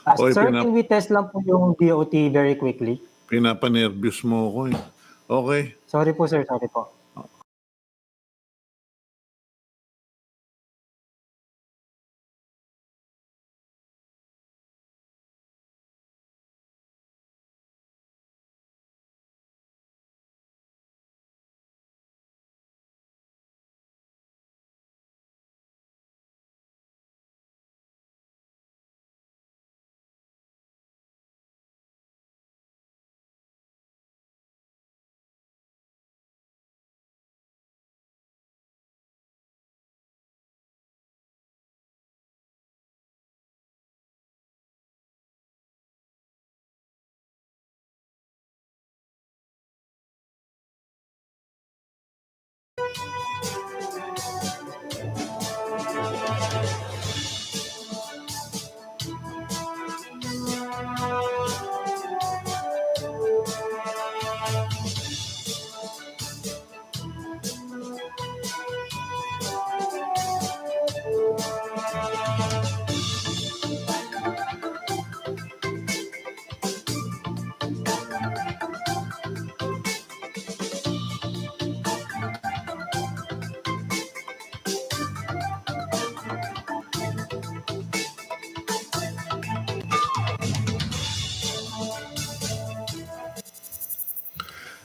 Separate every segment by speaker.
Speaker 1: Oy,
Speaker 2: Sir, can we test lang po yung DOT very quickly?
Speaker 1: pinapanervyos mo ko eh. Okay.
Speaker 2: Sorry po, sir. Sorry po.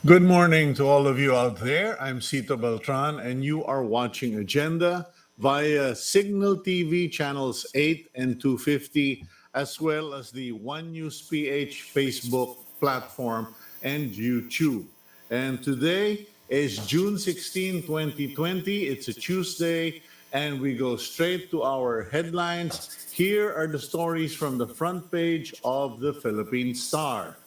Speaker 1: Good morning to all of you out there. I'm Cito Beltran, and you are watching Agenda via Signal TV channels 8 and 250, as well as the One News PH Facebook platform and YouTube. And today is June 16, 2020. It's a Tuesday, and we go straight to our headlines. Here are the stories from the front page of the Philippine Star.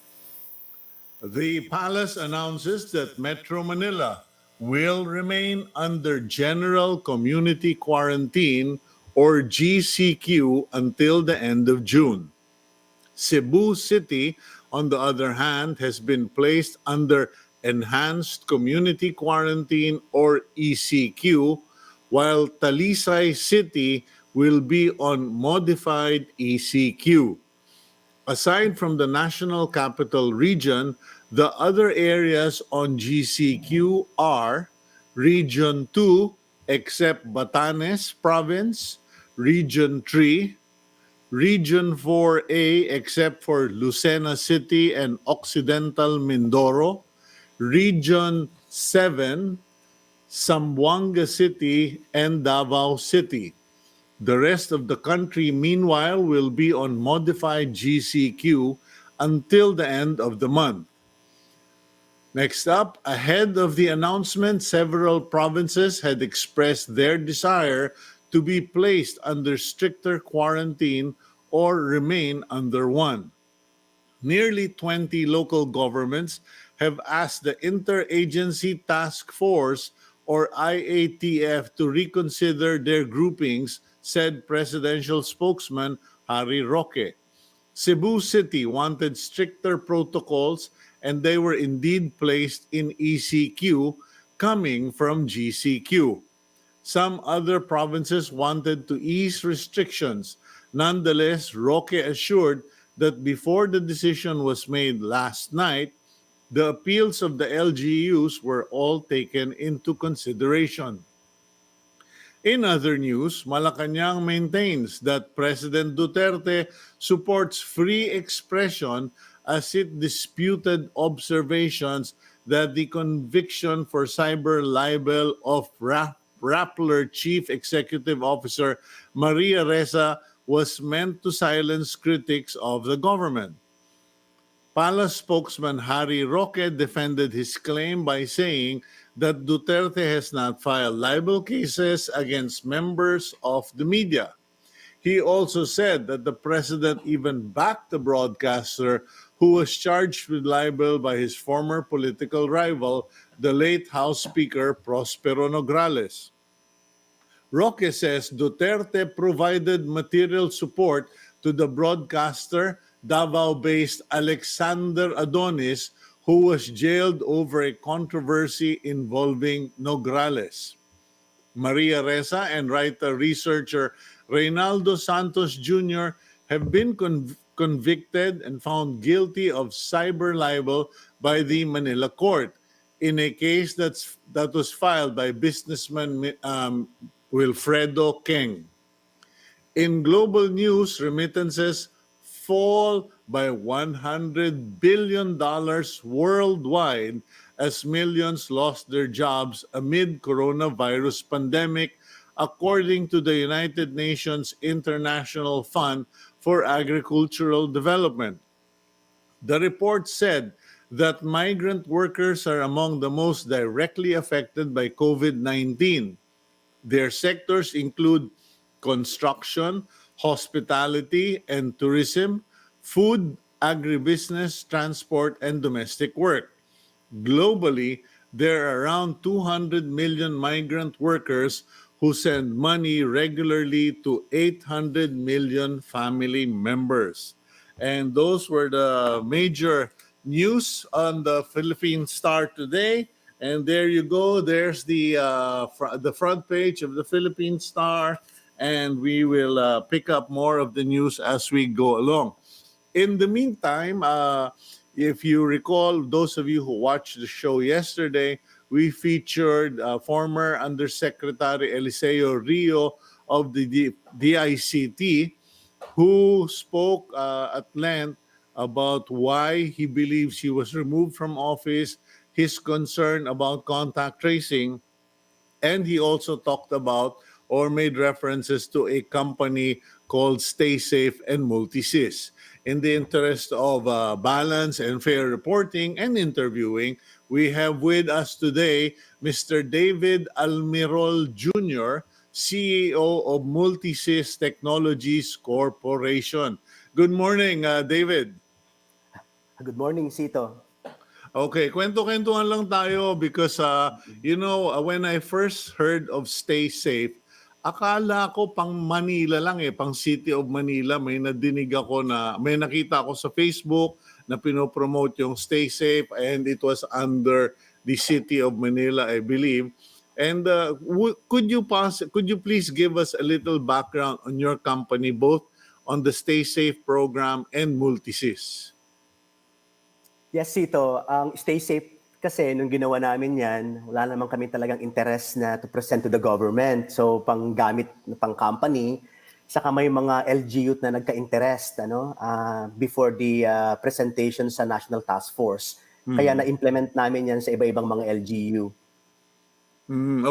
Speaker 1: The palace announces that Metro Manila will remain under general community quarantine or GCQ until the end of June. Cebu City, on the other hand, has been placed under enhanced community quarantine or ECQ, while Talisay City will be on modified ECQ. Aside from the National Capital Region, the other areas on GCQ are Region 2, except Batanes Province, Region 3, Region 4A, except for Lucena City and Occidental Mindoro, Region 7, Zamboanga City, and Davao City. The rest of the country, meanwhile, will be on modified GCQ until the end of the month. Next up, ahead of the announcement, several provinces had expressed their desire to be placed under stricter quarantine or remain under one. Nearly 20 local governments have asked the Interagency Task Force or IATF to reconsider their groupings, said presidential spokesman Harry Roque. Cebu City wanted stricter protocols and they were indeed placed in ECQ coming from GCQ. Some other provinces wanted to ease restrictions. Nonetheless, Roque assured that before the decision was made last night, the appeals of the LGUs were all taken into consideration. In other news, Malacanang maintains that President Duterte supports free expression as it disputed observations that the conviction for cyber libel of Rappler Chief Executive Officer Maria Ressa was meant to silence critics of the government. Palace spokesman Harry Roque defended his claim by saying that Duterte has not filed libel cases against members of the media. He also said that the president even backed the broadcaster who was charged with libel by his former political rival, the late House Speaker Prospero Nograles. Roque says Duterte provided material support to the broadcaster, Davao-based Alexander Adonis, who was jailed over a controversy involving Nograles. Maria Ressa and writer-researcher Reynaldo Santos Jr. have been convicted and found guilty of cyber libel by the Manila court in a case that was filed by businessman Wilfredo Keng. In global news, remittances fall by $100 billion worldwide as millions lost their jobs amid coronavirus pandemic, according to the United Nations International Fund for Agricultural Development. The report said that migrant workers are among the most directly affected by COVID-19. Their sectors include construction, hospitality and tourism, food, agribusiness, transport, and domestic work. Globally, there are around 200 million migrant workers who send money regularly to 800 million family members. And those were the major news on the Philippine Star today. And there you go. There's the front page of the Philippine Star, and we will pick up more of the news as we go along. In the meantime, if you recall, those of you who watched the show yesterday, we featured former Undersecretary Eliseo Rio of the DICT, who spoke at length about why he believes he was removed from office, his concern about contact tracing, and he also talked about or made references to a company called StaySafe and Multisys. In the interest of balance and fair reporting and interviewing, we have with us today Mr. David Almirol Jr., CEO of Multisys Technologies Corporation. Good morning, David.
Speaker 3: Good morning, Cito.
Speaker 1: Okay, kwento-kwentuhan lang tayo because when I first heard of Stay Safe, akala ko pang Manila lang pang City of Manila. May nakita ako sa Facebook na pinopromote yung Stay Safe, and it was under the City of Manila, I believe. And could you please give us a little background on your company, both on the Stay Safe program and Multisys?
Speaker 3: Yes, Cito. Ang Stay Safe kasi, nung ginawa namin yan, wala naman kami talagang interest na to present to the government. So, panggamit, pang company, saka may mga LGU na nagka-interest before the presentation sa National Task Force. Kaya na-implement namin yan sa iba-ibang mga LGU.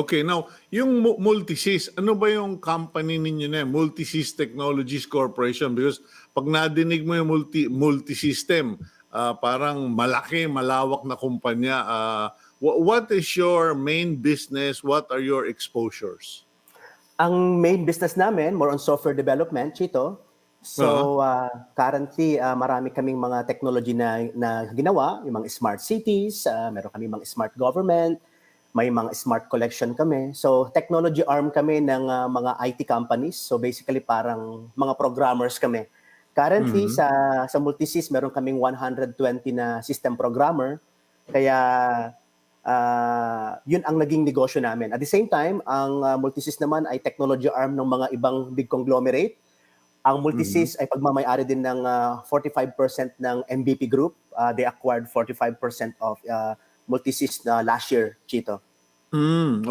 Speaker 1: Okay, now, yung Multisys, ano ba yung company ninyo na Multisys Technologies Corporation? Because pag nadinig mo yung multisystem, parang malawak na kumpanya. What is your main business? What are your exposures?
Speaker 3: Ang main business namin, more on software development, Chito. So, currently, marami kaming mga technology na ginawa, yung mga smart cities, meron kami mga smart government, may mga smart collection kami. So, technology arm kami ng mga IT companies. So, basically, parang mga programmers kami. Currently, sa Multisys, meron kaming 120 na system programmer. Kaya, yun ang naging negosyo namin. At the same time, ang Multisys naman ay technology arm ng mga ibang big conglomerate. Ang Multisys ay pagmamayari din ng 45% ng MVP Group. They acquired 45% of Multisys last year, Chito.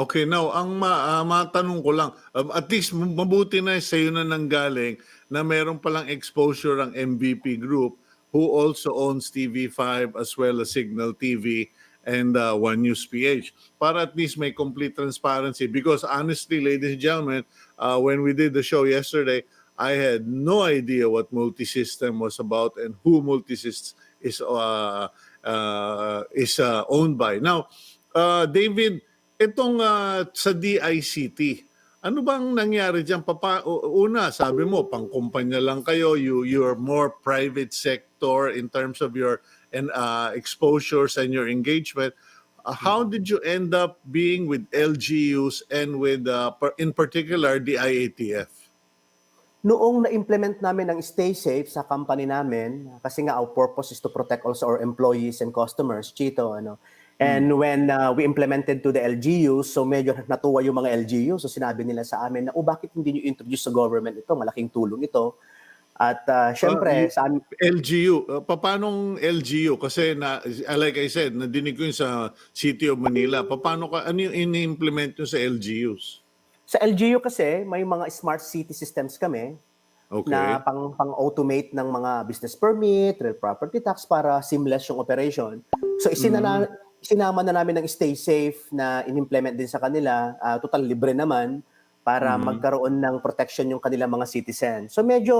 Speaker 1: Okay, now, ang matanong ko lang, at least mabuti na sa'yo na nanggaling na meron palang exposure ang MVP Group, who also owns TV5 as well as Signal TV and One News PH. Para at least may complete transparency. Because honestly, ladies and gentlemen, when we did the show yesterday, I had no idea what Multisystem was about and who Multisys is owned by. Now, David, itong sa DICT, ano bang nangyari dyan? Una, sabi mo, pang-kumpanya lang kayo, you're more private sector in terms of your exposures and your engagement. How did you end up being with LGUs and with, in particular, the IATF?
Speaker 3: Noong na-implement namin ang Stay Safe sa company namin, kasi nga our purpose is to protect also our employees and customers, Chito, And when we implemented to the LGU, so medyo natuwa yung mga LGU. So sinabi nila sa amin na, bakit hindi nyo introduce sa government ito? Malaking tulong ito. At
Speaker 1: Ah,
Speaker 3: syempre, sa
Speaker 1: LGU, papanong LGU? Kasi like I said, nadinig ko yun sa City of Manila. Ano yung ini-implement nyo sa LGUs?
Speaker 3: sa LGU kasi, may mga smart city systems kami na
Speaker 1: Okay.
Speaker 3: pang-automate ng mga business permit, real property tax para seamless yung operation. So
Speaker 1: Mhm.
Speaker 3: isinama na namin ng StaySafe na in-implement din sa kanila, total libre naman para
Speaker 1: Mhm.
Speaker 3: magkaroon ng protection yung kanilang mga citizen. So medyo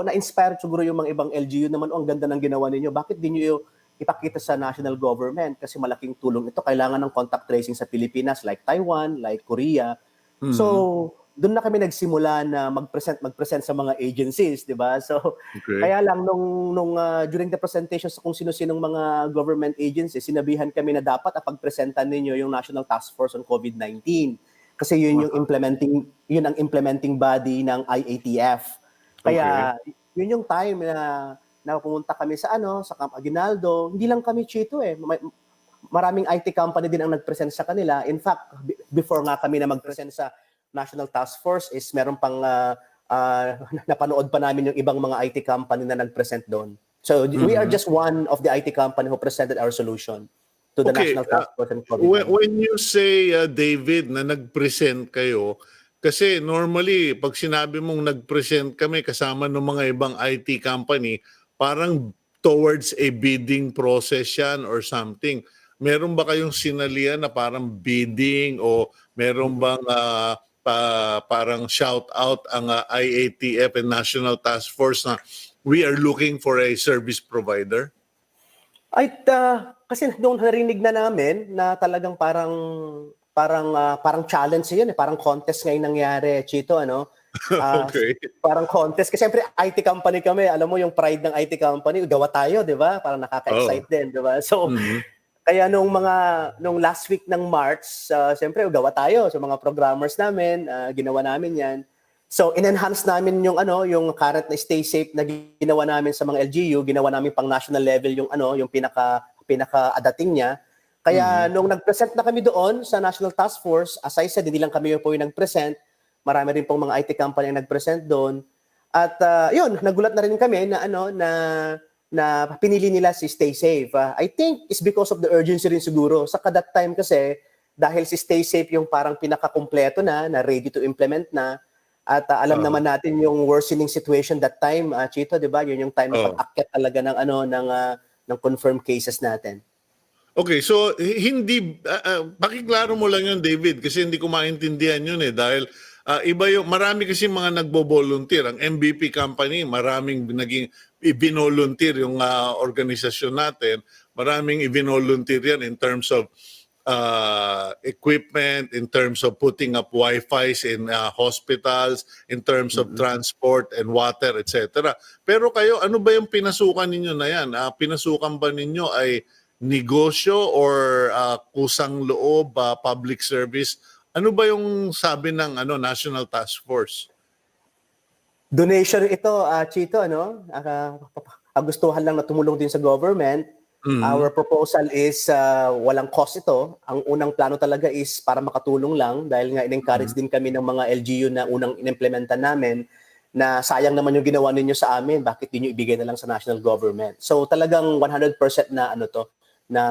Speaker 3: na-inspire siguro yung mga ibang LGU naman, oh, ang ganda ng ginawa ninyo. Bakit di nyo ipakita sa national government? Kasi malaking tulong ito. Kailangan ng contact tracing sa Pilipinas like Taiwan, like Korea.
Speaker 1: Mhm.
Speaker 3: So, doon na kami nagsimula na magpresent sa mga agencies, 'di ba? So,
Speaker 1: Okay.
Speaker 3: kaya lang during the presentation sa kung sino-sinong mga government agencies, sinabihan kami na dapat pagpresentan ninyo yung National Task Force on COVID-19 kasi
Speaker 1: Aha.
Speaker 3: yun ang implementing body ng IATF.
Speaker 1: Okay.
Speaker 3: Kaya yun yung time na pumunta kami sa sa Camp Aguinaldo. Hindi lang kami Chito maraming IT company din ang nag-present sa kanila. In fact, before nga kami na mag-present sa National Task Force is meron pang napanood pa namin yung ibang mga IT company na nag-present doon. So we are
Speaker 1: Mhm.
Speaker 3: just one of the IT company who presented our solution to the
Speaker 1: Okay,
Speaker 3: National Task Force on
Speaker 1: when
Speaker 3: COVID-19.
Speaker 1: you say, David, na nag-present kayo, kasi normally, pag sinabi mong nag-present kami kasama ng mga ibang IT company, parang towards a bidding process yan or something. Meron ba kayong sinalihan na parang bidding o meron bang parang shout out ang IATF and National Task Force na we are looking for a service provider?
Speaker 3: Kasi nung narinig na namin na talagang parang challenge 'yun parang contest ngayon nangyari, Chito, ano? Ah,
Speaker 1: Okay.
Speaker 3: parang contest kasi siyempre IT company kami, alam mo yung pride ng IT company, gawa tayo, 'di ba? Parang
Speaker 1: Oo.
Speaker 3: nakaka-excite din, 'di ba? So,
Speaker 1: Mhm.
Speaker 3: kaya nung last week ng March, siyempre gawa tayo sa mga programmers namin, ginawa namin 'yan. So, in-enhance namin yung current na Stay Safe na ginawa namin sa mga LGU, ginawa namin pang national level yung pinaka-dating niya. Kaya
Speaker 1: Mhm.
Speaker 3: nung nag-present na kami doon sa National Task Force, as I said, hindi lang kami po yung nag-present, marami rin pong mga IT company ang nag-present doon. At yun, nagulat na rin kami na pinili nila si Stay Safe. I think it's because of the urgency rin siguro. Sa that time kasi, dahil si Stay Safe yung parang pinaka-kumpleto na ready to implement na, at alam naman
Speaker 1: Oo.
Speaker 3: natin yung worsening situation that time, Chito, 'di ba? Yun yung time na
Speaker 1: Oo.
Speaker 3: pag-akyat talaga ng confirmed cases natin.
Speaker 1: Okay, so hindi pakiklaro mo lang 'yun, David, kasi hindi ko maintindihan 'yun eh dahil iba yung marami kasi mga nagbo-volunteer. Ang MVP company, maraming naging i-volunteer yung organisasyon natin. Maraming i-volunteer 'yan in terms of equipment, in terms of putting up Wi-Fi's in hospitals, in terms of
Speaker 3: Mm.
Speaker 1: transport and water, etc. Pero kayo, ano ba yung pinasukan ninyo na yan? Pinasukan ba ninyo ay negosyo or kusang loob, public service? Ano ba yung sabi ng National Task Force?
Speaker 3: Donation ito, Chito, ano? Kagustuhan lang na tumulong din sa government. Our
Speaker 1: Mhm.
Speaker 3: proposal is walang cost ito. Ang unang plano talaga is para makatulong lang dahil nga in-encourage
Speaker 1: Mhm.
Speaker 3: din kami ng mga LGU na unang inimplementan namin na sayang naman yung ginawa ninyo sa amin, bakit di nyo ibigay na lang sa national government. So talagang 100% na na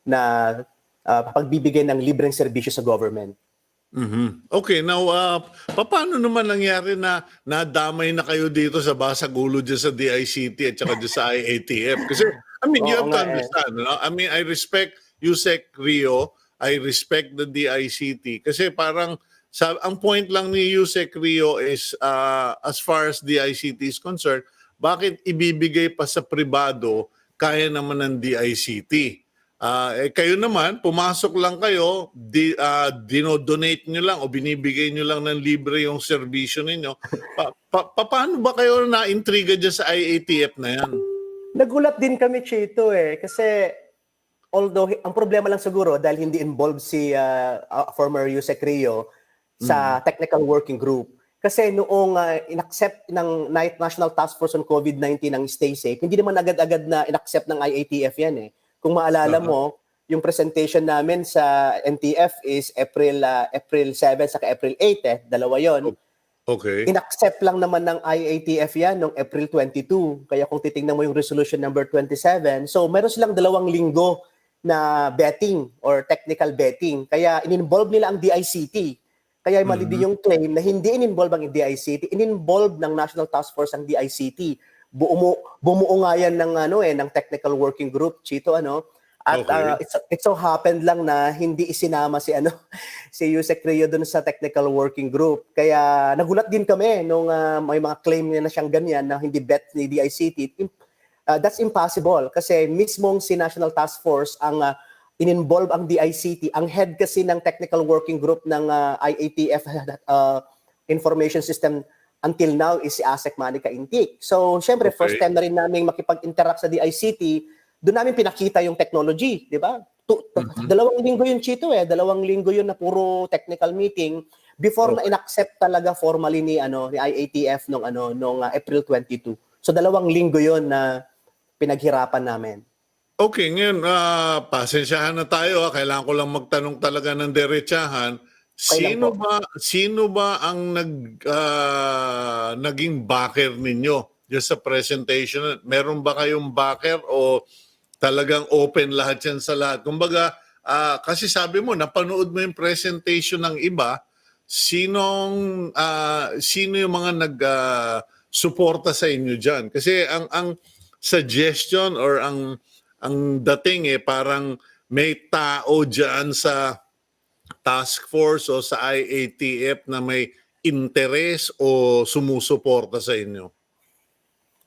Speaker 3: na pagbibigay ng libreng serbisyo sa government.
Speaker 1: Mhm. Okay, now papaano naman nangyari na nadamay na kayo dito sa basag ulo diyan sa DICT at saka diyan sa IATF? Kasi I mean, you
Speaker 3: Oo
Speaker 1: have to
Speaker 3: nga eh.
Speaker 1: understand, no? I mean, I respect Usec Rio, I respect the DICT kasi parang ang point lang ni Usec Rio is as far as DICT is concerned, bakit ibibigay pa sa pribado kaya naman ng DICT? Kayo naman, pumasok lang kayo, dinodonate nyo lang o binibigay nyo lang ng libre yung serbisyo ninyo. Paano ba kayo na-intriga dyan sa IATF na yan?
Speaker 3: Nagulat din kami, Chito, kasi although ang problema lang siguro dahil hindi involved si former Yusek Rio sa
Speaker 1: Mhm.
Speaker 3: technical working group. Kasi noong inaccept ng National Task Force on COVID-19 ang Stay Safe, hindi naman agad-agad na inaccept ng IATF yan eh. Kung maalala
Speaker 1: Aha.
Speaker 3: mo, yung presentation namin sa NTF is April 7 saka April 8 dalawa yon.
Speaker 1: Okay.
Speaker 3: Inaccept lang naman ng IATF yan noong April 22. Kaya kung titingnan mo yung resolution number 27, so meron silang 2 linggo na betting or technical betting. Kaya in-involve nila ang DICT. Kaya mali din yung claim na hindi in-involve ang DICT, in-involve ng National Task Force ang DICT. Bumuo nga yan ng technical working group, Chito, At
Speaker 1: Okay.
Speaker 3: it so happened lang na hindi isinama si si Usec Rio dun sa technical working group. Kaya nagulat din kami nung may mga claim na siyang ganyan na hindi bet ni DICT. That's impossible kasi mismong si National Task Force ang in-involve ang DICT. Ang head kasi ng technical working group ng IATF information system until now is si Asec Manica Intik. So, syempre, first
Speaker 1: Okay.
Speaker 3: time na rin namin makipag-interact sa DICT, doon namin pinakita yung technology, di ba? 2 linggo yung Chito 2 linggo yun na puro technical meeting before na
Speaker 1: Okay.
Speaker 3: inaccept talaga formally ni IATF nung April 22. So 2 linggo yun na pinaghirapan namin.
Speaker 1: Okay, ngayon, pasensyahan na tayo. Kailangan ko lang magtanong talaga ng diretsahan.
Speaker 3: Okay lang po.
Speaker 1: Sino ba ang naging backer ninyo just sa presentation? Meron ba kayong backer o talagang open lahat yan sa lahat? Kumbaga, kasi sabi mo, napanood mo yung presentation ng iba, sino yung mga suporta sa inyo dyan? Kasi ang suggestion or ang dating parang may tao dyan sa task force o sa IATF na may interes o sumusuporta sa inyo?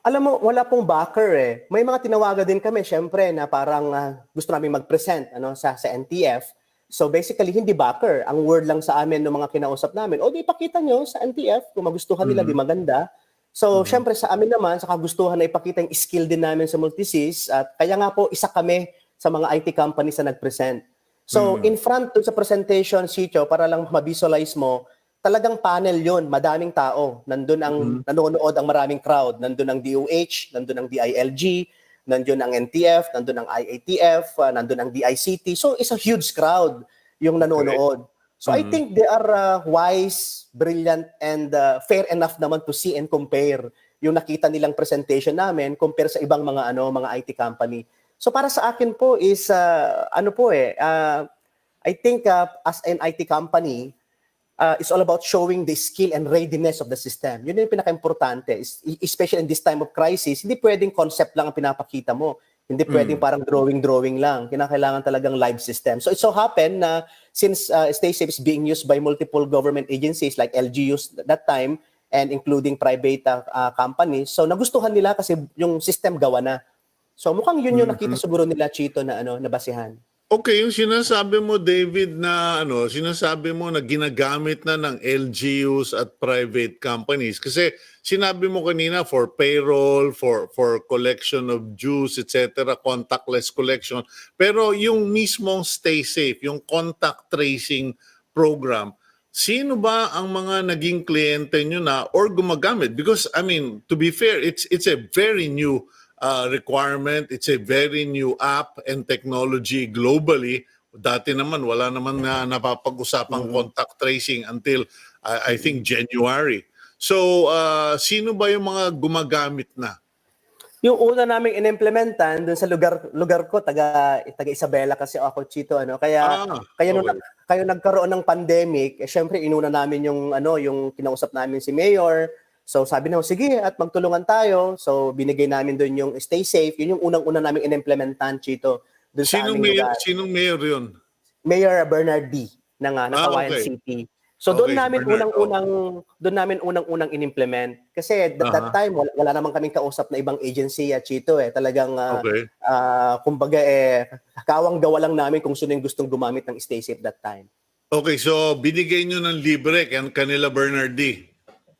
Speaker 3: Alam mo, wala pong backer eh. May mga tinawagan din kami, syempre, na parang gusto namin mag-present sa NTF. So basically, hindi backer. Ang word lang sa amin ng mga kinausap namin, o di ipakita nyo sa NTF kung magustuhan nila, di maganda. So syempre sa amin naman, sa kagustuhan na ipakita yung skill din namin sa Multisys. At kaya nga po, isa kami sa mga IT companies na nag-present. So in front dun sa presentation, Chicho, para lang ma-visualize mo, talagang panel yon, madaming tao. Nandun ang nanonood ang maraming crowd. Nandun ang DOH, nandun ang DILG, nandun ang NTF, nandun ang IATF, nandun ang DICT. So it's a huge crowd yung nanonood. So I think they are wise, brilliant, and fair enough naman to see and compare yung nakita nilang presentation namin compare sa ibang mga mga IT company. So para sa akin po is I think as an IT company, it's all about showing the skill and readiness of the system. Yun yung pinaka-importante, especially in this time of crisis. Hindi pwedeng concept lang ang pinapakita mo. Hindi pwedeng parang drawing lang. Kinakailangan talagang live system. So it so happened na since StaySafe is being used by multiple government agencies like LGUs that time and including private companies, so nagustuhan nila kasi yung system gawa na. So mukhang yun yung nakita siguro nila, Chito, na nabasihan.
Speaker 1: Okay, yung sinasabi mo, David, na sinasabi mo na ginagamit na ng LGUs at private companies. Kasi sinabi mo kanina for payroll, for collection of dues, etc., contactless collection. Pero yung mismong StaySafe, yung contact tracing program, sino ba ang mga naging kliyente nyo na or gumagamit? Because, I mean, to be fair, it's a very new requirement. It's a very new app and technology globally. Dati naman, wala naman na napapag-usapang contact tracing until I think January. So, sino ba yung mga gumagamit na?
Speaker 3: Yung una naming inimplementan dun sa lugar ko, taga Isabela kasi ako, Chito, Kaya
Speaker 1: Okay.
Speaker 3: kayo nagkaroon ng pandemic, syempre inuna namin yung kinausap namin si Mayor. So sabi na, sige, at magtulungan tayo. So binigay namin doon yung Stay Safe. Yun yung unang-una naming inimplementan, Chito, doon sa aming lugar.
Speaker 1: Sinong mayor yun?
Speaker 3: Mayor Bernadette ng Kawayan
Speaker 1: Okay.
Speaker 3: City. So
Speaker 1: Okay, Bernard,
Speaker 3: doon namin unang implement kasi that time wala naman kaming kausap na ibang agency, Chito, talagang
Speaker 1: Okay.
Speaker 3: kumbaga kawang-gawa lang namin kung sino yung gustong gumamit ng Stay Safe that time.
Speaker 1: Okay, so binigay nyo ng libre kanila Bernardi.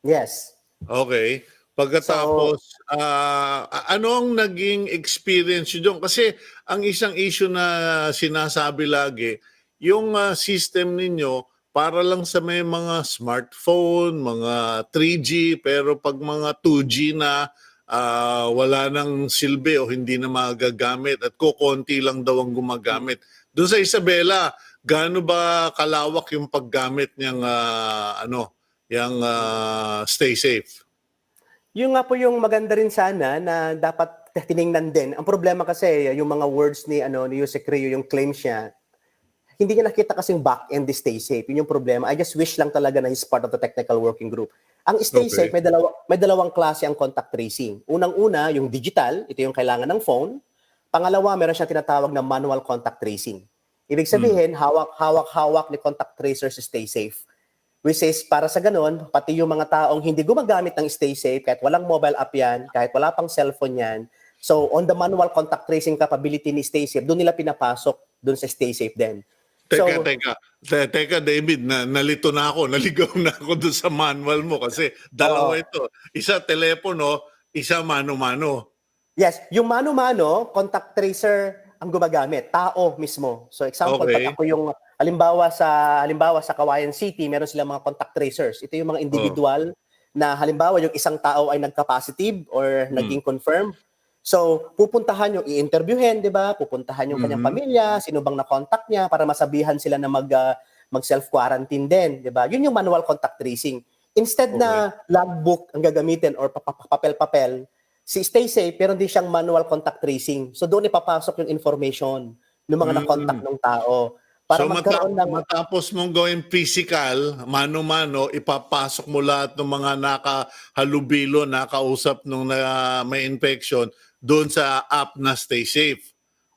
Speaker 3: Yes.
Speaker 1: Okay. Pagkatapos, ano ang naging experience nyo doon? Kasi ang isang issue na sinasabi lagi, yung system ninyo, para lang sa may mga smartphone, mga 3G, pero pag mga 2G na, wala nang silbi o hindi na magagamit at kukonti lang daw ang gumagamit. Doon sa Isabela, gaano ba kalawak yung paggamit niyang yung Stay Safe.
Speaker 3: Yung nga po yung maganda rin sana na dapat tiningnan din. Ang problema kasi yung mga words ni Usec Rio, yung claims niya, hindi niya nakita kasing back-end ni Stay Safe. Yun yung problema. I just wish lang talaga na he's part of the technical working group. Ang Stay
Speaker 1: Okay.
Speaker 3: Safe, may dalawang klase ang contact tracing. Unang-una, yung digital, ito yung kailangan ng phone. Pangalawa, meron siyang tinatawag na manual contact tracing. Ibig sabihin, hawak-hawak ni contact tracer si Stay Safe. Which is, para sa ganun, pati yung mga taong hindi gumagamit ng Stay Safe, kahit walang mobile app yan, kahit wala pang cellphone yan, so on the manual contact tracing capability ni Stay Safe, doon nila pinapasok doon sa Stay Safe din.
Speaker 1: Teka, David, nalito na ako, naligaw na ako doon sa manual mo kasi dalawa ito. Isa telepono, isa mano-mano.
Speaker 3: Yes, yung mano-mano, contact tracer ang gumagamit, tao mismo. So example,
Speaker 1: Okay.
Speaker 3: pag ako yung halimbawa sa Kawayan City, meron silang mga contact tracers. Ito yung mga individual na halimbawa yung isang tao ay nagka-positive or naging confirm. So pupuntahan yung i-interviewin, 'di ba? Pupuntahan yung kanyang pamilya, sino bang na-contact niya para masabihan sila na mag self-quarantine din, 'di ba? Yun yung manual contact tracing. Instead na logbook ang gagamitin or papel-papel, si Stay Safe, pero hindi siyang manual contact tracing. So doon ipapasok yung information ng mga na-contact ng tao. Para
Speaker 1: So
Speaker 3: magkaroon ng...
Speaker 1: matapos mong gawin physical, mano-mano, ipapasok mo lahat ng mga nakahalubilo, nakausap nung may infection doon sa app na Stay Safe.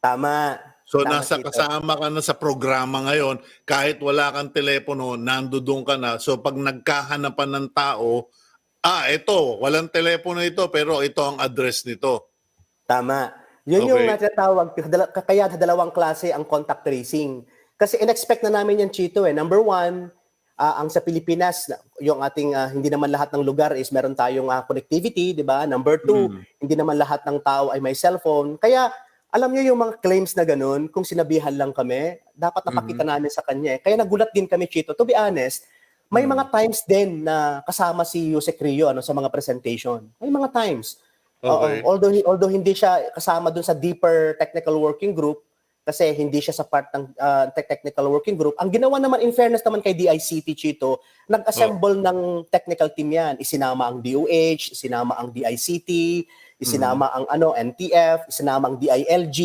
Speaker 3: Tama.
Speaker 1: So
Speaker 3: Tama,
Speaker 1: nasa
Speaker 3: Chito.
Speaker 1: kasama ka na sa programa ngayon, kahit wala kang telepono, nandoon ka na. So pag nagkahanapan ng tao, ito, walang telepono ito, pero ito ang address nito.
Speaker 3: Tama. Yun yung tinatawag, kaya dalawang klase ang contact tracing. Kasi in-expect na namin yan, Chito. Number one, ang sa Pilipinas, yung ating hindi naman lahat ng lugar is meron tayong connectivity, di ba? Number two, hindi naman lahat ng tao ay may cellphone. Kaya alam niyo yung mga claims na ganun, kung sinabihan lang kami, dapat napakita namin sa kanya. Kaya nagulat din kami, Chito. To be honest, may mga times din na kasama si Usec Rio sa mga presentation. May mga times.
Speaker 1: Okay.
Speaker 3: Although hindi siya kasama dun sa deeper technical working group, kasi hindi siya sa part ng technical working group. Ang ginawa naman, in fairness naman kay DICT, Chito, nag-assemble ng technical team yan. Isinama ang DOH, isinama ang DICT, isinama ang NTF, isinama ang DILG.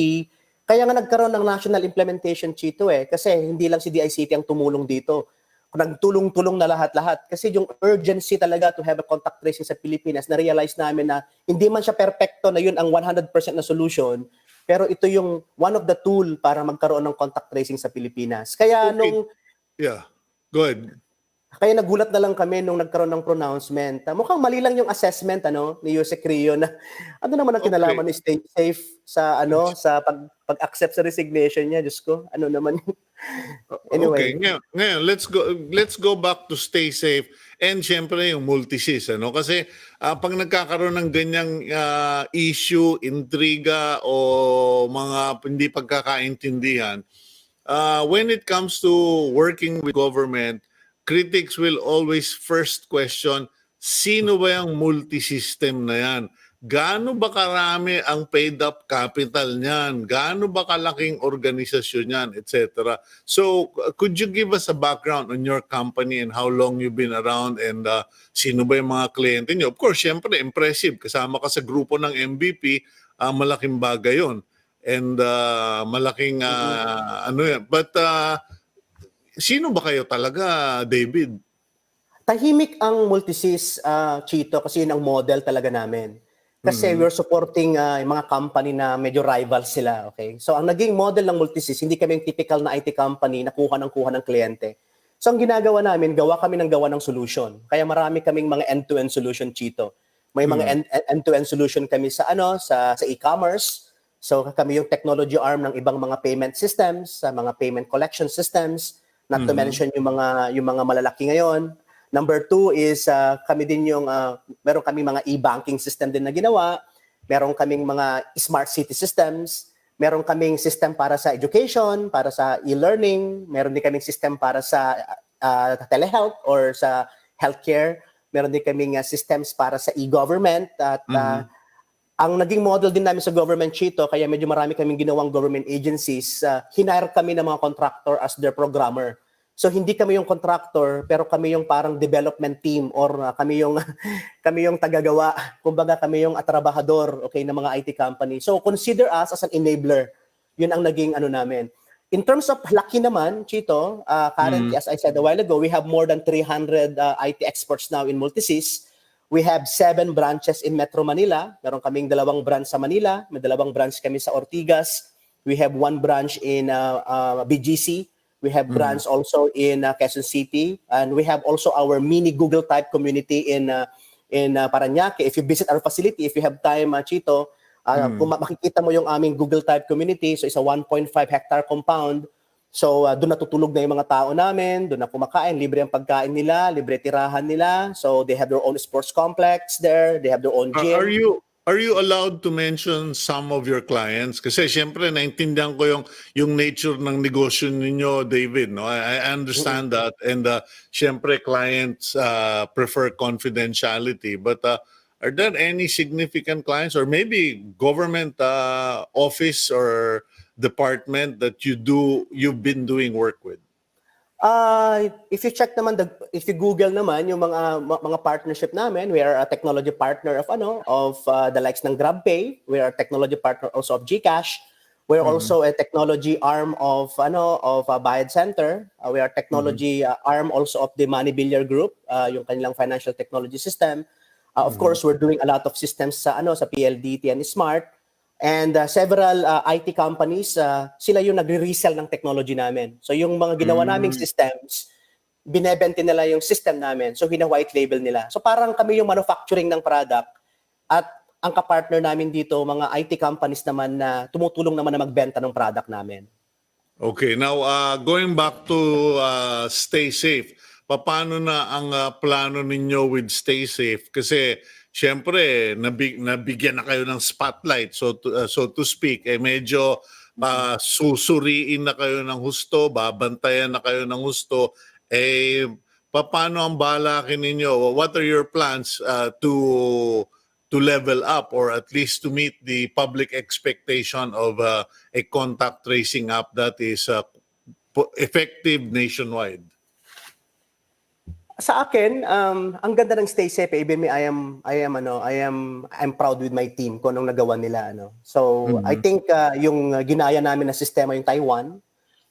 Speaker 3: Kaya nga nagkaroon ng national implementation, Chito kasi hindi lang si DICT ang tumulong dito. Nagtulong-tulong na lahat-lahat. Kasi yung urgency talaga to have a contact tracing sa Pilipinas, na-realize namin na hindi man siya perfecto na yun ang 100% na solution, pero ito yung one of the tool para magkaroon ng contact tracing sa Pilipinas. Kaya
Speaker 1: Yeah, go ahead.
Speaker 3: Kaya nagulat na lang kami nung nagkaroon ng pronouncement. Mukhang mali lang yung assessment ni Usec Rio na ano naman ang kinalaman ni Stay Safe sa sa pag-accept sa resignation niya. Diyos ko, ano naman yun. Anyway.
Speaker 1: Okay, ngayon let's go back to Stay Safe and syempre yung Multisys kasi pag nagkakaroon ng ganyang issue, intriga o mga hindi pagkakaintindihan, when it comes to working with government, critics will always first question, sino ba yung multisystem na yan? Gaano ba karami ang paid up capital niyan? Gaano ba kalaking organisasyon niyan, etc. So, could you give us a background on your company and how long you've been around and sino ba yung mga kliyente niyo? Of course, syempre, impressive. Kasama ka sa grupo ng MVP, malaking bagay yon. And malaking yan. But sino ba kayo talaga, David?
Speaker 3: Tahimik ang Multisys, Chito, kasi yun ang model talaga namin. Kasi we're supporting yung mga company na medyo rivals sila, okay? So ang naging model ng Multisys, hindi kami yung typical na IT company na kuha ng kliyente. So ang ginagawa namin, gawa ng solution. Kaya marami kaming mga end-to-end solution, Chito. May mga end-to-end solution kami sa sa e-commerce. So kami yung technology arm ng ibang mga payment systems, sa mga payment collection systems, not to mention yung mga malalaki ngayon. Number two is kami din yung meron kaming mga e-banking system din na ginawa, meron kaming mga smart city systems, meron kaming system para sa education, para sa e-learning, meron din kaming system para sa telehealth or sa healthcare, meron din kaming systems para sa e-government at ang naging model din namin sa government, Chito, kaya medyo marami kaming ginawang government agencies, hinire kami ng mga contractor as their programmer. So hindi kami yung contractor, pero kami yung parang development team or kami yung kami yung tagagawa. Kumbaga kami yung trabahador, okay, ng mga IT company. So consider us as an enabler. Yun ang naging ano namin. In terms of laki naman, Chito, currently, as I said a while ago, we have more than 300 IT experts now in Multisys. We have 7 branches in Metro Manila. Meron kaming 2 branch sa Manila. May 2 branch kami sa Ortigas. We have 1 branch in BGC. We have branch also in Quezon City. And we have also our mini Google type community in Parañaque. If you visit our facility, if you have time, Chito, kung makikita mo yung aming Google type community, so it's a 1.5 hectare compound. So doon natutulog na yung mga tao namin, doon na kumakain, libre ang pagkain nila, libre tirahan nila. So they have their own sports complex there, they have their own gym.
Speaker 1: Are you allowed to mention some of your clients? Kasi syempre naintindihan ko yung nature ng negosyo ninyo, David, no? I understand that, and syempre clients prefer confidentiality, but are there any significant clients or maybe government office or department that you've been doing work with?
Speaker 3: If you check naman, if you Google naman yung mga partnership namin, we are a technology partner of the likes ng GrabPay. We are a technology partner also of GCash. We're also a technology arm of Bayad Center. We are technology arm also of the Money Billiard Group, yung kanilang financial technology system. Of course, we're doing a lot of systems sa PLDT and Smart. And several IT companies, sila yung nagre-resell ng technology namin. So yung mga ginawa naming systems, binebenta nila yung system namin. So hina-white label nila. So parang kami yung manufacturing ng product at ang kapartner namin dito, mga IT companies naman na tumutulong naman na magbenta ng product namin.
Speaker 1: Okay, now going back to StaySafe, paano na ang plano ninyo with StaySafe? Kasi siyempre, nabigyan na kayo ng spotlight, so to speak, medyo susuriin na kayo ng husto, babantayan na kayo ng husto, paano ang balakin ninyo? What are your plans to level up or at least to meet the public expectation of a contact tracing app that is effective nationwide?
Speaker 3: Sa akin, ang ganda ng StaySafe. Even me, I'm proud with my team kung anong nagawa nila. So I think yung ginaya namin na sistema yung Taiwan,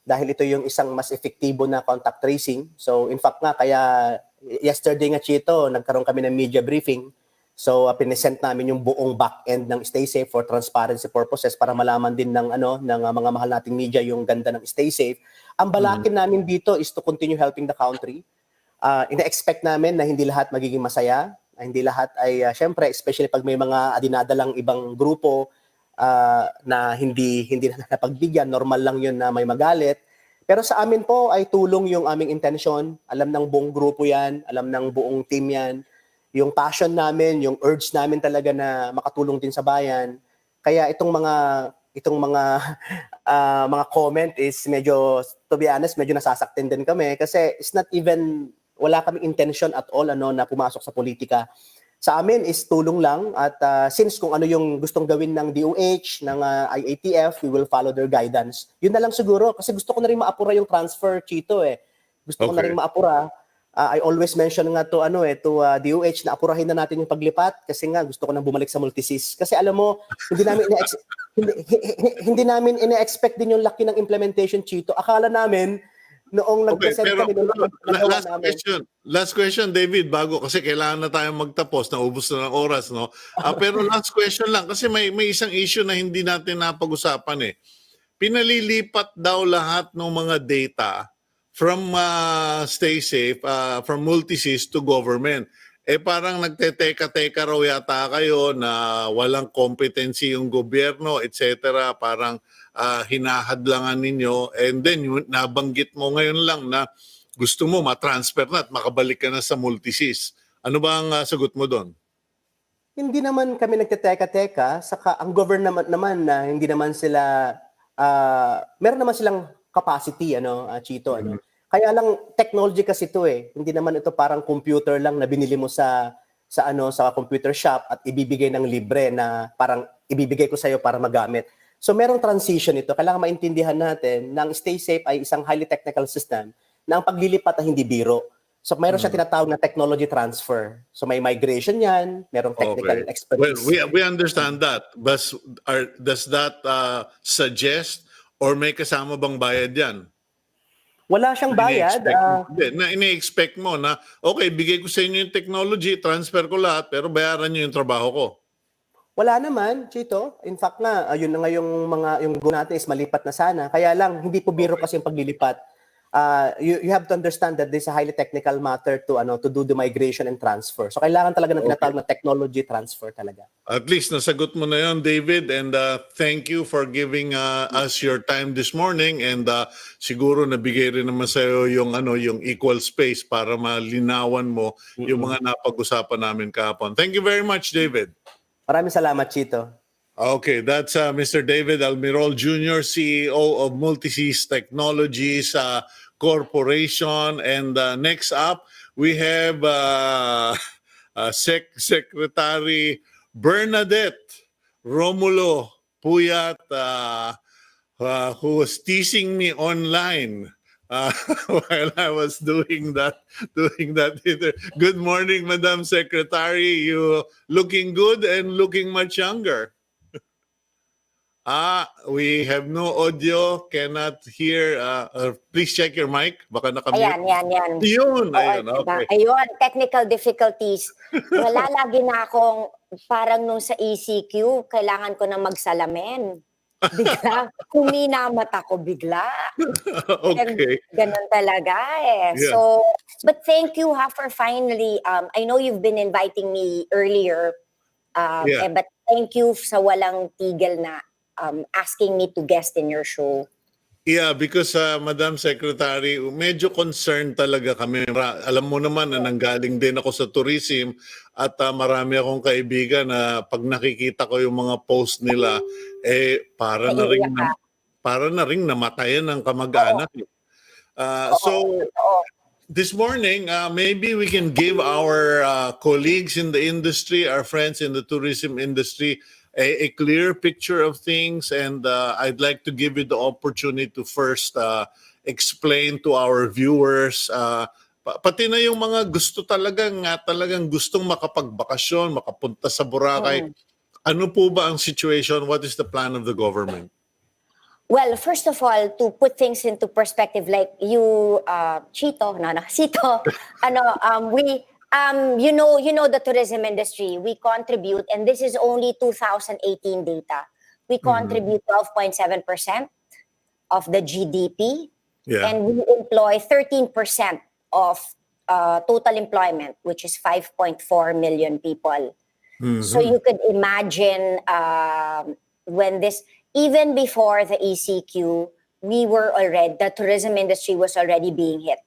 Speaker 3: dahil ito yung isang mas efektibo na contact tracing. So in fact nga, kaya yesterday nga, Chito, nagkaroon kami ng media briefing. So pinesent namin yung buong back-end ng StaySafe for transparency purposes para malaman din ng mga mahal nating media yung ganda ng StaySafe. Ang balakin namin dito is to continue helping the country. Ina-expect namin na hindi lahat magiging masaya, hindi lahat ay syempre, especially pag may mga dinadalang ibang grupo na hindi na napagbigyan, normal lang yun na may magalit. Pero sa amin po ay tulong yung aming intention, alam ng buong grupo yan, alam ng buong team yan, yung passion namin, yung urge namin talaga na makatulong din sa bayan. Kaya itong mga mga comment is medyo, to be honest, medyo nasasaktin din kami kasi it's not even, wala kaming intention at all na pumasok sa politika. Sa amin is tulong lang at since kung ano yung gustong gawin ng DOH, ng IATF, we will follow their guidance. Yun na lang siguro kasi gusto ko na rin maapura yung transfer, Chito Gusto ko na rin maapura. I always mention nga to DOH na apurahin na natin yung paglipat kasi nga gusto ko nang bumalik sa Multisys. Kasi alam mo, hindi namin ine-expect din yung laki ng implementation, Chito. Akala namin noong nag-present kami
Speaker 1: last question, David, bago kasi kailangan na tayong magtapos, naubos na ng oras, no? Pero last question lang kasi may isang issue na hindi natin napag-usapan Pinalilipat daw lahat ng mga data from StaySafe, from Multisys to government. Parang nagteteka-teka raw yata kayo na walang competency yung gobyerno, etc. Parang hinahadlangan ninyo, and then nabanggit mo ngayon lang na gusto mo matransfer na at makabalik ka na sa Multisys. Ano ba ang sagot mo doon?
Speaker 3: Hindi naman kami nagteteka-teka, saka ang government naman na hindi naman sila, meron naman silang capacity, Chito, Kaya lang technology kasi ito Hindi naman ito parang computer lang na binili mo sa computer shop at ibibigay ng libre na parang ibibigay ko sa iyo para magamit. So merong transition ito. Kailangan maintindihan natin na ang StaySafe ay isang highly technical system na ang paglilipat ay hindi biro. So mayroon siya tinatawag na technology transfer. So may migration yan, merong technical
Speaker 1: Okay. Well,
Speaker 3: expertise.
Speaker 1: we understand that. But does that suggest or may kasama bang bayad yan?
Speaker 3: Wala siyang bayad.
Speaker 1: Ini-expect mo na, okay, bigay ko sa inyo yung technology, transfer ko lahat, pero bayaran nyo yung trabaho ko.
Speaker 3: Wala naman, Chito. In fact nga, yun na nga yung goal natin is malipat na sana. Kaya lang, hindi po biro kasi yung paglilipat. You have to understand that this is a highly technical matter to do the migration and transfer. So kailangan talaga ng tinatawag na technology transfer talaga.
Speaker 1: At least nasagot mo na yon, David, and thank you for giving us your time this morning, and siguro nabigay rin naman sa iyo yung yung equal space para malinawan mo yung mga napag-usapan namin kahapon. Thank you very much, David.
Speaker 3: Maraming salamat, Chito.
Speaker 1: Okay, that's Mr. David Almirol Jr., CEO of Multisys Technologies Corporation. And next up, we have Secretary Bernadette Romulo-Puyat, who was teasing me online while I was doing that. Good morning, Madam Secretary. You looking good and looking much younger. We have no audio, cannot hear. Please check your mic. Baka nakamute.
Speaker 4: Ayan.
Speaker 1: Yun, ayun,
Speaker 4: Oo,
Speaker 1: okay.
Speaker 4: Ayun, technical difficulties. Wala lagi na akong, parang nung sa ECQ, kailangan ko na magsalamin. Bigla, kumina mata ko bigla.
Speaker 1: Okay.
Speaker 4: Ganun talaga eh.
Speaker 1: Yeah.
Speaker 4: So, but thank you for finally, I know you've been inviting me earlier,
Speaker 1: Yeah.
Speaker 4: but thank you sa walang tigil na asking me to guest in your show.
Speaker 1: Yeah, because Madam Secretary, medyo concerned talaga kami. Alam mo naman na nanggaling din ako sa tourism at marami akong kaibigan na pag nakikita ko yung mga post nila, para na ring namatayan ng kamag-anak. So this morning, maybe we can give our colleagues in the industry, our friends in the tourism industry, a clear picture of things, and I'd like to give you the opportunity to first explain to our viewers, pati na yung mga gusto talagang gustong makapagbakasyon, makapunta sa Boracay. Ano po ba ang situation? What is the plan of the government?
Speaker 4: Well, first of all, to put things into perspective, like you, Cito, you know the tourism industry, we contribute, and this is only 2018 data, we contribute 12.7% of the GDP, and we employ 13% of total employment, which is 5.4 million people. So you could imagine even before the ECQ, the tourism industry was already being hit.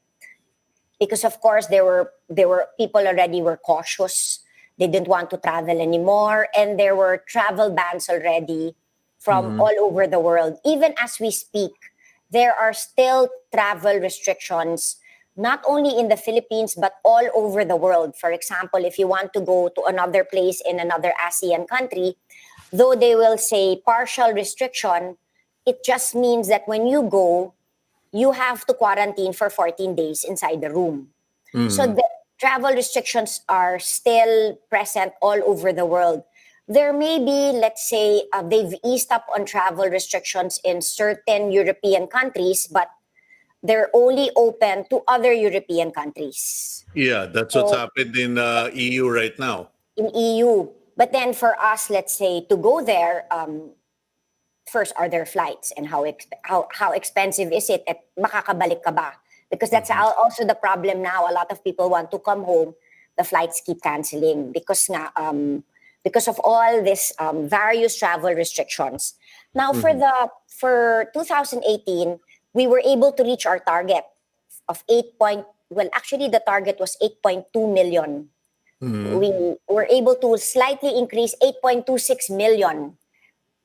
Speaker 4: Because of course there were people already were cautious. They didn't want to travel anymore, and there were travel bans already from all over the world. Even as we speak, there are still travel restrictions, not only in the Philippines but all over the world. For example, if you want to go to another place in another ASEAN country, though they will say partial restriction, it just means that when you go, you have to quarantine for 14 days inside the room. So the travel restrictions are still present all over the world. There may be, let's say, they've eased up on travel restrictions in certain European countries, but they're only open to other European countries.
Speaker 1: Yeah, that's what's happened in EU right now.
Speaker 4: In EU. But then for us, let's say, to go there, first, are there flights, and how expensive is it? At makakabalik ka ba? Because that's also the problem now. A lot of people want to come home. The flights keep canceling because of all this various travel restrictions. Now, for 2018, we were able to reach our target of actually the target was 8.2 million. We were able to slightly increase 8.26 million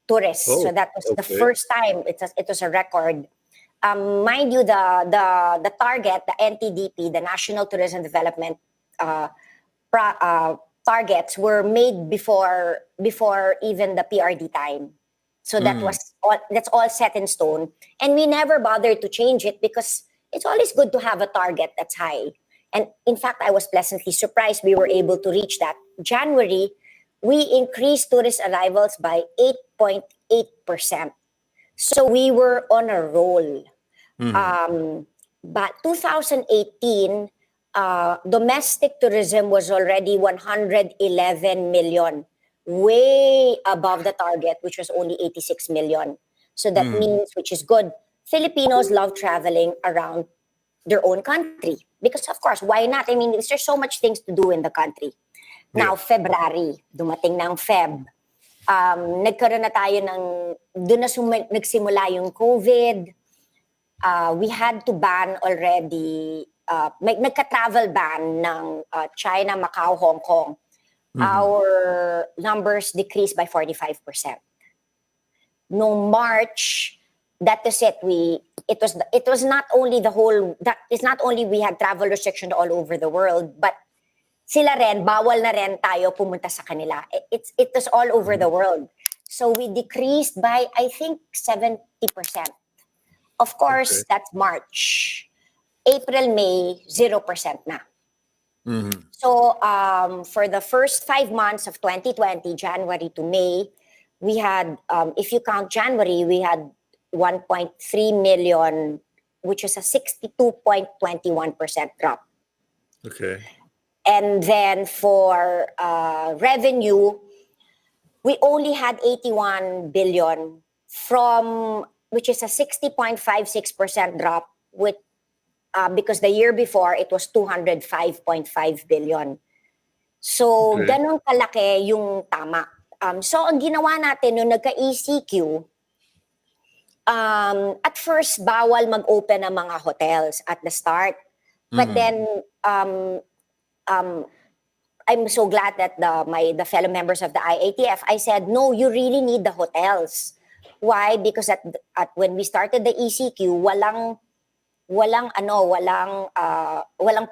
Speaker 4: tourists. So that was the first time it was a record. Mind you, the target, the NTDP, the National Tourism Development targets were made before even the PRD time. So that's all set in stone, and we never bothered to change it because it's always good to have a target that's high. And in fact, I was pleasantly surprised we were able to reach that. January, we increased tourist arrivals by 8.8%. So we were on a roll. But 2018, domestic tourism was already 111 million, way above the target, which was only 86 million. So that means, which is good, Filipinos love traveling around their own country. Because of course, why not? I mean, there's so much things to do in the country. Now, February, dumating ng Feb. Nagkaroon na tayo ng, doon na nagsimula yung COVID. We had to ban already, nagka-travel ban ng China, Macau, Hong Kong. Our numbers decreased by 45%. No March, that is it. It was not only it's not only we had travel restrictions all over the world, but sila rin, bawal na rin tayo pumunta sa kanila. It was all over the world. So we decreased by, I think, 70%. Of course, that's March. April, May, 0% na. So for the first 5 months of 2020, January to May, we had, if you count January, we had 1.3 million, which is a 62.21% drop.
Speaker 1: Okay.
Speaker 4: And then for revenue, we only had 81 billion which is a 60.56% drop because the year before it was 205.5 billion. So ganun kalaki yung tama. So ang ginawa natin nung nagka-ECQ, at first bawal mag-open ang mga hotels at the start. But then I'm so glad that the fellow members of the IATF, I said, no, you really need the hotels. Why? Because when we started the ECQ, walang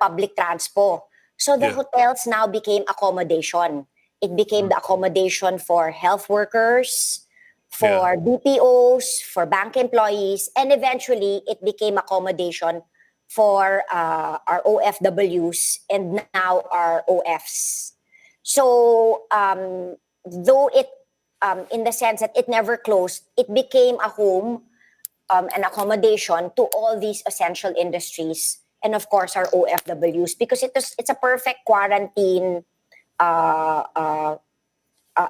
Speaker 4: public transpo. So the hotels now became accommodation. It became the accommodation for health workers, for BPOs, for bank employees, and eventually it became accommodation for our OFWs and now our OFs. So though it, in the sense that it never closed, it became a home, an accommodation to all these essential industries, and of course our OFWs, because it's a perfect quarantine.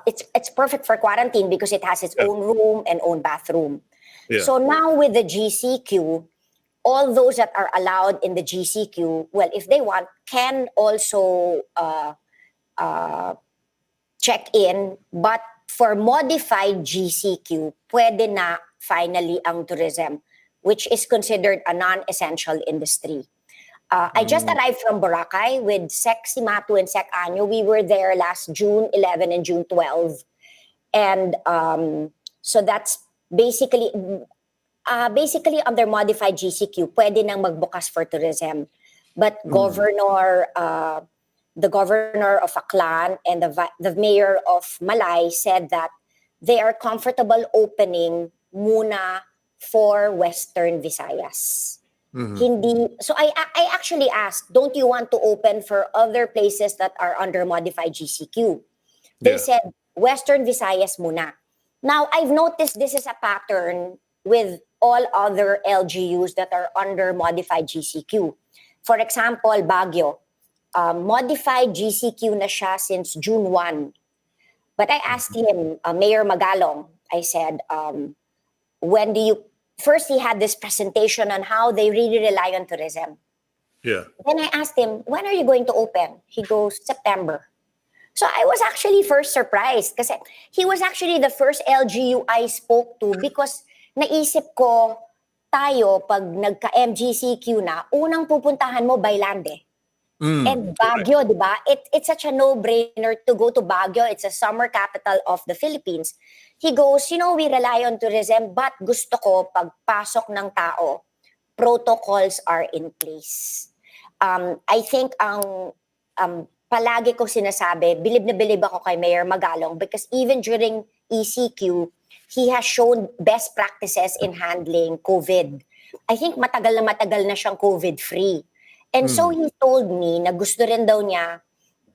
Speaker 4: It's perfect for quarantine because it has its own room and own bathroom. So now with the GCQ, all those that are allowed in the GCQ, well, if they want, can also check in. But for modified GCQ, pwede na finally ang tourism, which is considered a non-essential industry. I just arrived from Boracay with Sec Simatu and Sec Anyo. We were there last June 11 and June 12. And so that's basically under modified GCQ, pwede nang magbukas for tourism. But the governor of Aklan and the mayor of Malay said that they are comfortable opening muna for Western Visayas. So I actually asked, don't you want to open for other places that are under modified GCQ? They said, Western Visayas muna. Now, I've noticed this is a pattern with all other LGUs that are under modified GCQ. For example, Baguio, modified GCQ na siya since June 1. But I asked him, Mayor Magalong, I said, when do you... First, he had this presentation on how they really rely on tourism. Then I asked him, when are you going to open? He goes, September. So I was actually first surprised kasi he was actually the first LGU I spoke to because naisip ko, tayo, pag nagka-MGCQ na, unang pupuntahan mo Bailande. And Baguio, di ba? It's such a no-brainer to go to Baguio. It's a summer capital of the Philippines. He goes, we rely on tourism, but gusto ko, pagpasok ng tao, protocols are in place. I think ang palagi ko sinasabi, bilib na bilib ako kay Mayor Magalong because even during ECQ, he has shown best practices in handling COVID. I think matagal na siyang COVID-free. And so he told me na gusto rin daw niya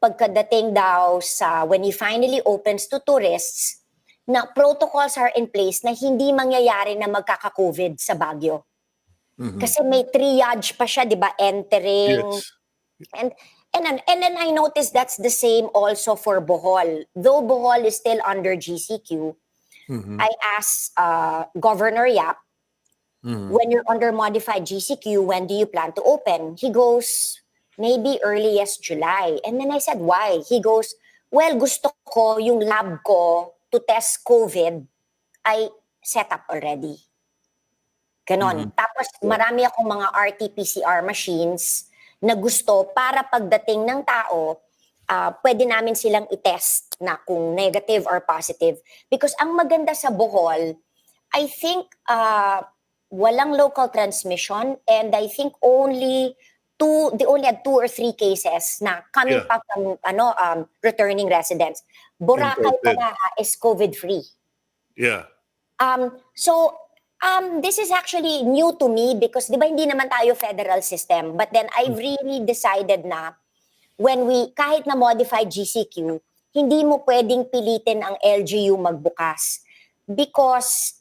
Speaker 4: pagkadating daw sa when he finally opens to tourists na protocols are in place na hindi mangyayari na magkaka-COVID sa Baguio. Kasi may triage pa siya, di ba? Entering.
Speaker 1: Yes.
Speaker 4: And then I noticed that's the same also for Bohol. Though Bohol is still under GCQ, I asked Governor Yap, when you're under modified GCQ, when do you plan to open? He goes, maybe earliest July. And then I said, why? He goes, well, gusto ko yung lab ko to test COVID, I set up already. Ganon. Tapos marami akong mga RT-PCR machines na gusto para pagdating ng tao, pwede namin silang i-test na kung negative or positive. Because ang maganda sa Bohol, I think walang local transmission and I think they only had 2 or 3 cases na coming pa from returning residents. Boracay pala is COVID-free.
Speaker 1: Yeah.
Speaker 4: So this is actually new to me because di ba hindi naman tayo federal system, but then I really decided na kahit na modified GCQ, hindi mo pwedeng pilitin ang LGU magbukas because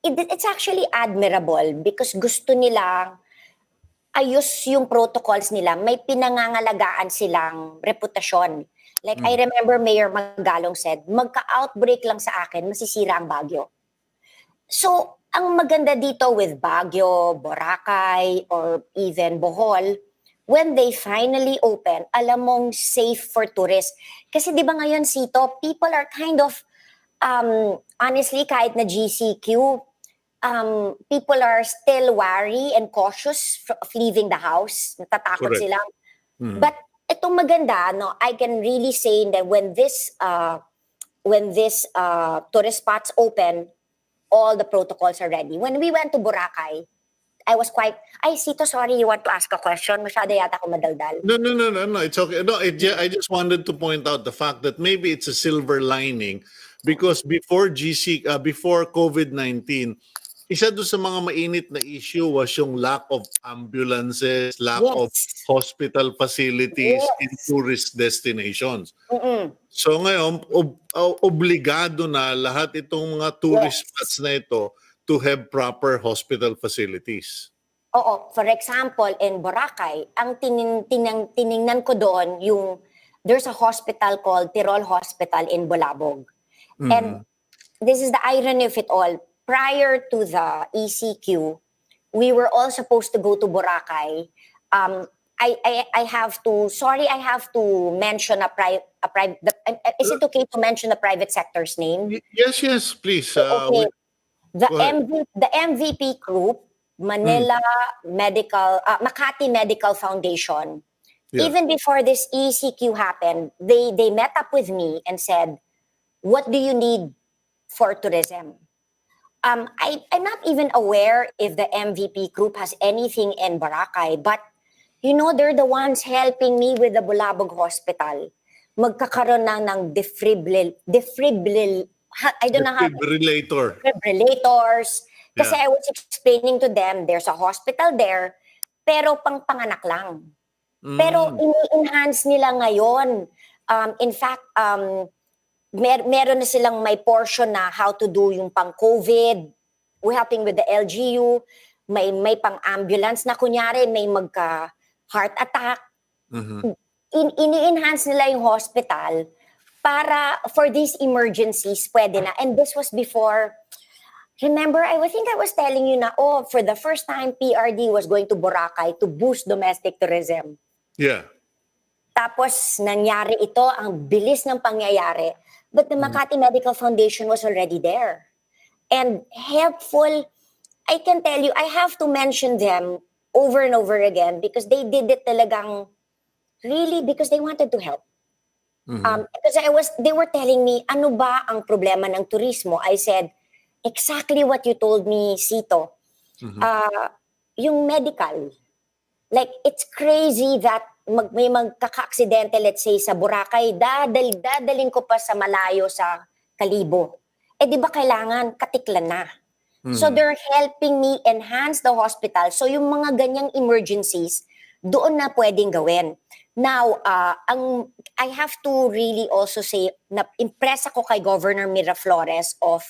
Speaker 4: it's actually admirable because gusto nilang ayos yung protocols nila. May pinangangalagaan silang reputasyon. Like I remember Mayor Magalong said, magka-outbreak lang sa akin, masisira ang Baguio. So, ang maganda dito with Baguio, Boracay, or even Bohol, when they finally open, alam mong safe for tourists. Kasi di ba ngayon, Cito, people are kind of, honestly, kahit na GCQ, people are still wary and cautious of leaving the house. Natatakot
Speaker 1: Correct.
Speaker 4: sila. But itong maganda, no, I can really say that when this tourist spots open, all the protocols are ready. When we went to Boracay, I was Cito, sorry, you want to ask a question? Masyado yata ako madaldal.
Speaker 1: No, it's okay. No, I just wanted to point out the fact that maybe it's a silver lining because before COVID-19, isa doon sa mga mainit na issue was yung lack of ambulances, lack of hospital facilities in tourist destinations. So ngayon, obligado na lahat itong mga tourist spots na ito to have proper hospital facilities.
Speaker 4: Oo. For example, in Boracay, ang tiningnan ko doon, there's a hospital called Tirol Hospital in Bulabog. And this is the irony of it all. Prior to the ECQ, we were all supposed to go to Boracay. I have to mention is it okay to mention the private sector's name?
Speaker 1: Yes, please.
Speaker 4: Okay.
Speaker 1: Go ahead.
Speaker 4: The MVP group, Makati Medical Foundation, even before this ECQ happened, they met up with me and said, what do you need for tourism? I'm not even aware if the MVP group has anything in Boracay, but they're the ones helping me with the Bulabog Hospital. Magkakaroon na ng defibrillators. Kasi I was explaining to them, there's a hospital there, pero pang-panganak lang. Pero ini-enhance nila ngayon. In fact, meron na silang may portion na how to do yung pang-COVID. We're helping with the LGU. May pang-ambulance na kunyari may magka-heart attack. Ini-enhance nila yung hospital para for these emergencies, pwede na. And this was before, remember, I think I was telling you na, for the first time, PRD was going to Boracay to boost domestic tourism.
Speaker 1: Yeah.
Speaker 4: Tapos, nangyari ito, ang bilis ng pangyayari. But the Makati Medical Foundation was already there. And helpful, I can tell you, I have to mention them over and over again because they did it talagang really because they wanted to help. Because they were telling me, ano ba ang problema ng turismo? I said, exactly what you told me, Cito. Yung medical. Like, it's crazy that may magkaka-aksidente, let's say, sa Boracay, dadalhin ko pa sa malayo sa Kalibo. Di ba kailangan katiklan na? So they're helping me enhance the hospital. So yung mga ganyang emergencies, doon na pwedeng gawin. Now, I have to really also say, na impress ako kay Governor Miraflores of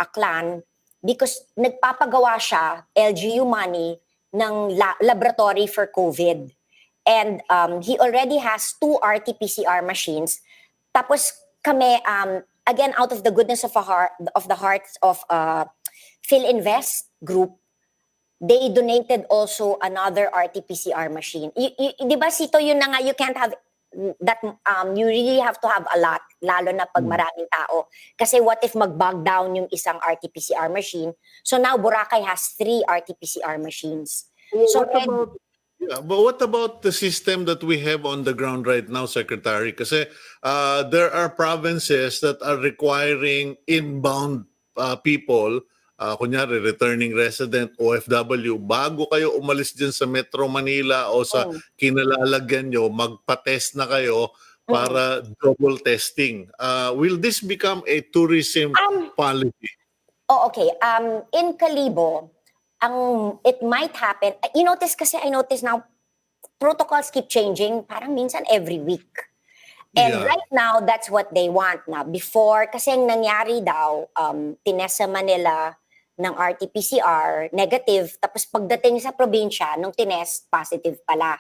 Speaker 4: Aklan because nagpapagawa siya, LGU money, ng laboratory for COVID. And he already has 2 RT-PCR machines. Tapos kami, again, out of the goodness of the hearts of PhilInvest Group, they donated also another RT-PCR machine. Di ba, Sito, yun na nga, you can't have that, you really have to have a lot, lalo na pag maraming tao. Kasi what if mag-bog down yung isang RT-PCR machine? So now, Boracay has 3 RT-PCR machines. So
Speaker 1: But what about the system that we have on the ground right now, Secretary? Kasi there are provinces that are requiring inbound people, kunyari returning resident, OFW, bago kayo umalis dyan sa Metro Manila o sa kinalalagyan nyo, magpa-test na kayo para double testing. Will this become a tourism policy?
Speaker 4: Oh, okay. In Kalibo, it might happen. I notice now, protocols keep changing, parang minsan every week. And right now, that's what they want na. Before, kasi ang nangyari daw, tinest sa Manila ng RT-PCR, negative, tapos pagdating sa probinsya, nung tinest, positive pala.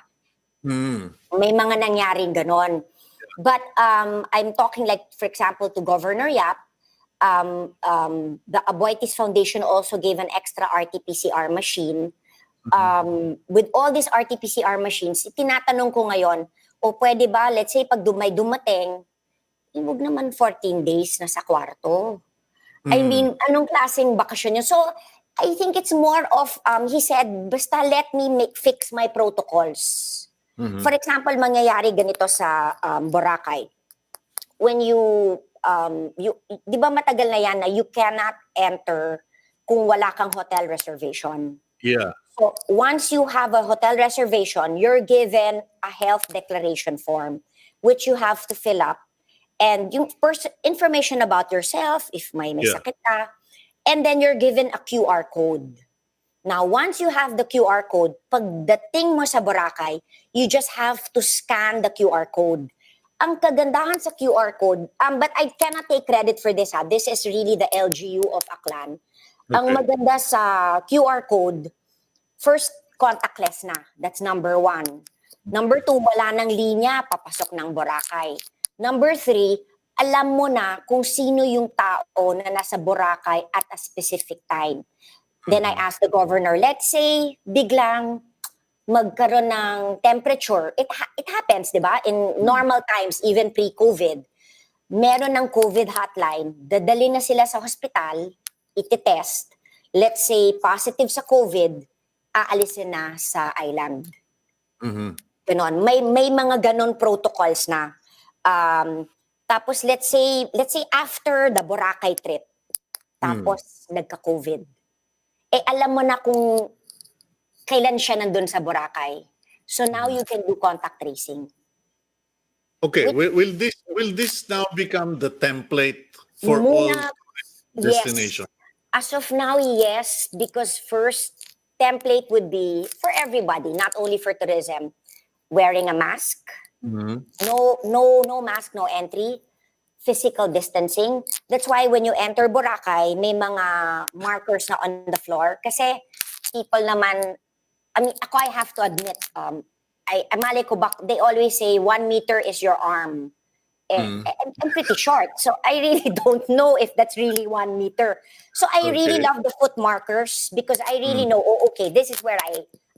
Speaker 4: May mga nangyaring ganon. But I'm talking like, for example, to Governor Yap, the Aboitiz Foundation also gave an extra RT-PCR machine. With all these RT-PCR machines, tinatanong ko ngayon, pwede ba, let's say, pag may dumating, huwag naman 14 days na sa kwarto. I mean, anong klaseng bakasyon yun? So, I think it's more of, he said, basta let me fix my protocols. For example, mangyayari ganito sa Boracay. When di ba matagal na yan na you cannot enter kung wala kang hotel reservation?
Speaker 1: Yeah.
Speaker 4: So once you have a hotel reservation, you're given a health declaration form, which you have to fill up. And yung information about yourself, if may sakit ka, and then you're given a QR code. Now, once you have the QR code, pagdating mo sa Boracay, you just have to scan the QR code. Ang kagandahan sa QR code, but I cannot take credit for this. This is really the LGU of Aklan. Ang maganda sa QR code, first, contactless na. That's number 1. Number 2, wala nang linya, papasok ng Boracay. Number 3, alam mo na kung sino yung tao na nasa Boracay at a specific time. Then I asked the governor, let's say, biglang magkaroon ng temperature. It happens, di ba? In normal times, even pre-COVID, meron ng COVID hotline, dadali na sila sa hospital, iti-test. Let's say, positive sa COVID, aalisin na sa island. Ganon. May mga ganon protocols na. Tapos, let's say after the Boracay trip, tapos nagka-COVID. Alam mo na kung kailan siya nandun sa Boracay. So now you can do contact tracing.
Speaker 1: Okay, will this now become the template for all destinations?
Speaker 4: Yes. As of now, yes, because first template would be for everybody, not only for tourism, wearing a mask, no mask, no entry, physical distancing. That's why when you enter Boracay, may mga markers na on the floor kasi people naman, I have to admit, amali ko ba, they always say 1 meter is your arm. I'm pretty short, so I really don't know if that's really 1 meter. So I really love the foot markers because I really know, okay, this is where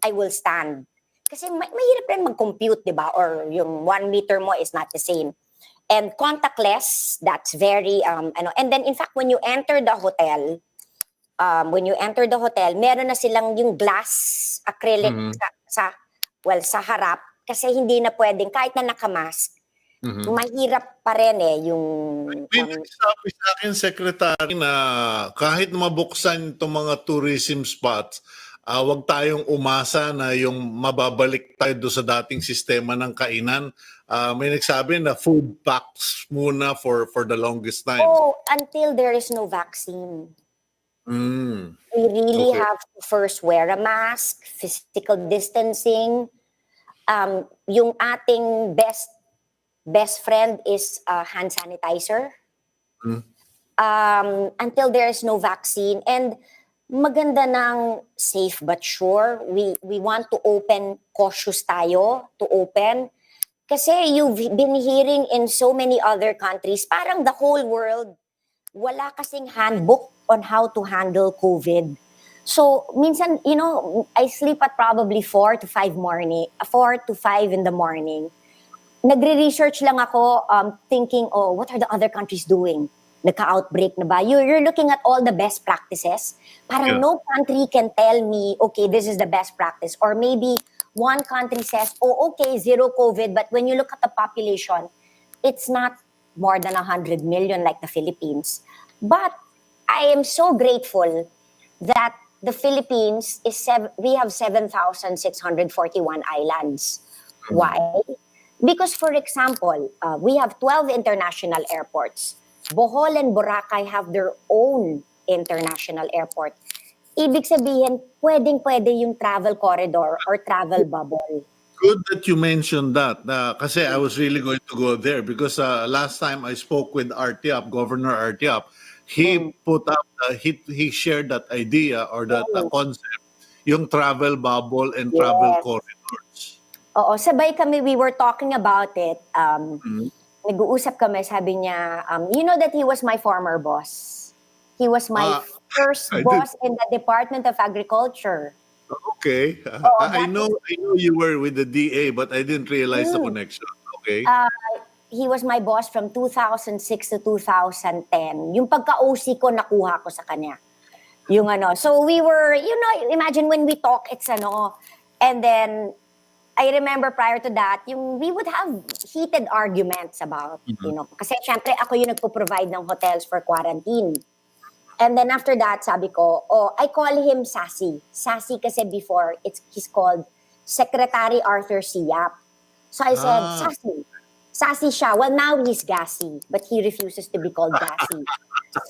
Speaker 4: I will stand. Kasi mahirap rin mag-compute, di ba? Or yung 1 meter mo is not the same. And contactless, that's very, and then in fact, when you enter the hotel, meron na silang yung glass acrylic sa harap kasi hindi na pwedeng, kahit na nakamask, mahirap pa rin yung...
Speaker 1: May nagsabi sa akin, Secretary, na kahit mabuksan itong mga tourism spots, wag tayong umasa na yung mababalik tayo doon sa dating sistema ng kainan. May nagsabi na food packs muna for the longest time.
Speaker 4: Oh, until there is no vaccine.
Speaker 1: Mm.
Speaker 4: We really
Speaker 1: Okay.
Speaker 4: have to first wear a mask, physical distancing. Yung ating best friend is hand sanitizer.
Speaker 1: Mm.
Speaker 4: Until there is no vaccine. And maganda ng safe but sure. We want to open, cautious tayo to open. Kasi you've been hearing in so many other countries, parang the whole world, wala kasing handbook on how to handle COVID. So, minsan, I sleep at probably 4 to 5 in the morning. Nagre-research lang ako, thinking, oh, what are the other countries doing? Nagka-outbreak na ba? You're looking at all the best practices. Parang
Speaker 1: Yeah.
Speaker 4: no country can tell me, okay, this is the best practice. Or maybe one country says, oh, okay, zero COVID. But when you look at the population, it's not more than 100 million like the Philippines. But I am so grateful that the Philippines we have 7,641 islands. Why? Because, for example, we have 12 international airports. Bohol and Boracay have their own international airport. Ibig sabihin, pwedeng-pwede yung travel corridor or travel bubble.
Speaker 1: Good that you mentioned that. Kasi I was really going to go there because last time I spoke with Artiap, Governor Artiap, he put up, he shared that idea or that concept, yung travel bubble and travel
Speaker 4: Yes.
Speaker 1: corridors.
Speaker 4: Oo, sabay kami, we were talking about it.
Speaker 1: Mhm.
Speaker 4: Nag-uusap kami, sabi niya, you know that he was my former boss. He was my
Speaker 1: Ah,
Speaker 4: first
Speaker 1: I did.
Speaker 4: boss in the Department of Agriculture.
Speaker 1: Okay.
Speaker 4: Oo,
Speaker 1: I know you were with the DA, but I didn't realize the
Speaker 4: Mm.
Speaker 1: connection. Okay.
Speaker 4: He was my boss from 2006 to 2010. Yung pagka-OC ko, nakuha ko sa kanya. Yung ano. So we were, imagine when we talk, it's ano. And then, I remember prior to that, we would have heated arguments about, kasi syempre ako yung nagpo-provide ng hotels for quarantine. And then after that, sabi ko, I call him Sassy. Sassy kasi before, he's called Secretary Arthur Siap. So I said,
Speaker 1: Ah.
Speaker 4: Sassy. Sassy siya. Well, now he's gassy, but he refuses to be called gassy.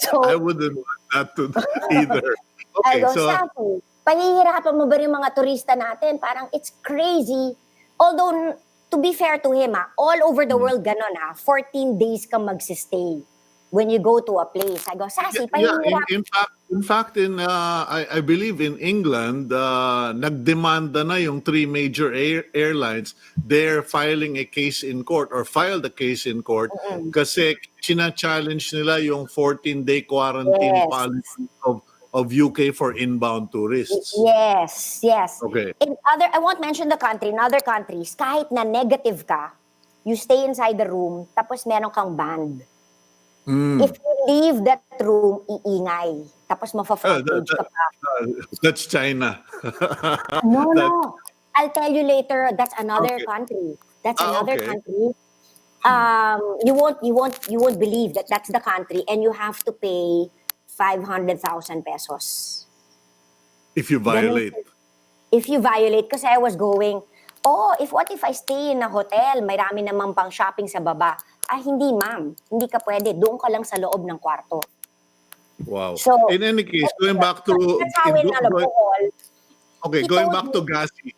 Speaker 4: So,
Speaker 1: I wouldn't want that to either.
Speaker 4: I
Speaker 1: Okay,
Speaker 4: go,
Speaker 1: so
Speaker 4: Sassy, pahihirapan mo ba yung mga turista natin? Parang it's crazy. Although, to be fair to him, all over the world ganon 14 days ka magsistay when you go to a place. I go, Sassy,
Speaker 1: yeah,
Speaker 4: pahihirapan.
Speaker 1: in fact, I believe in England, nagdemanda na yung three major airlines. They're filing a case in court or filed a case in court kasi china-challenge nila yung 14-day quarantine
Speaker 4: Yes.
Speaker 1: policy of UK for inbound tourists.
Speaker 4: Yes.
Speaker 1: Okay.
Speaker 4: I won't mention the country, in other countries, kahit na negative ka, you stay inside the room, tapos meron kang band. If you leave that room, iingay. Tapos mafa-front page ka pa.
Speaker 1: That's China.
Speaker 4: No.
Speaker 1: That-
Speaker 4: I'll tell you later, that's another
Speaker 1: Okay.
Speaker 4: country. That's another
Speaker 1: Okay.
Speaker 4: country. You won't believe that that's the country and you have to pay 500,000 pesos.
Speaker 1: If you violate.
Speaker 4: If you violate, kasi I was going, what if I stay in a hotel, may rami namang pang shopping sa baba. Hindi ma'am, hindi ka pwede, doon ka lang sa loob ng kwarto.
Speaker 1: Wow.
Speaker 4: So,
Speaker 1: In any case, going back to
Speaker 4: that's how in Bohol,
Speaker 1: okay,
Speaker 4: he
Speaker 1: going
Speaker 4: told
Speaker 1: back to Gassi.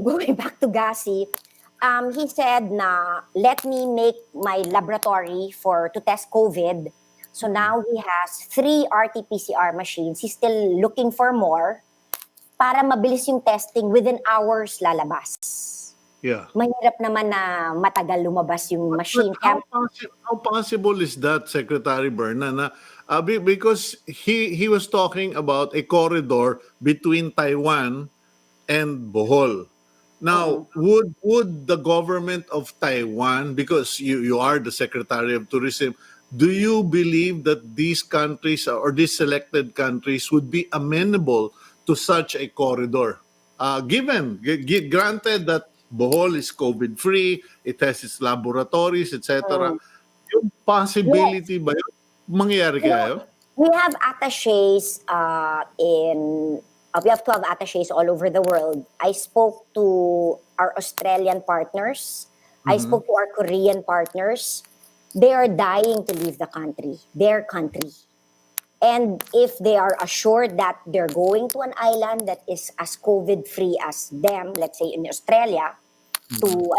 Speaker 4: going back to Gassi, he said na, let me make my laboratory to test COVID. So now he has 3 RT-PCR machines. He's still looking for more para mabilis yung testing, within hours lalabas.
Speaker 1: Yeah.
Speaker 4: Mahirap naman na matagal lumabas yung machine.
Speaker 1: But how possible is that, Secretary Berna? Because he was talking about a corridor between Taiwan and Bohol. Now, would the government of Taiwan, because you are the Secretary of Tourism, do you believe that these countries or these selected countries would be amenable to such a corridor? Granted that Bohol is COVID-free, it has its laboratories, etc. Yung possibility ba yun? Mangyayari kaya yun?
Speaker 4: We have attachés we have 12 attachés all over the world. I spoke to our Australian partners. I spoke to our Korean partners. They are dying to leave the country, their country. And if they are assured that they're going to an island that is as COVID-free as them, let's say in Australia, to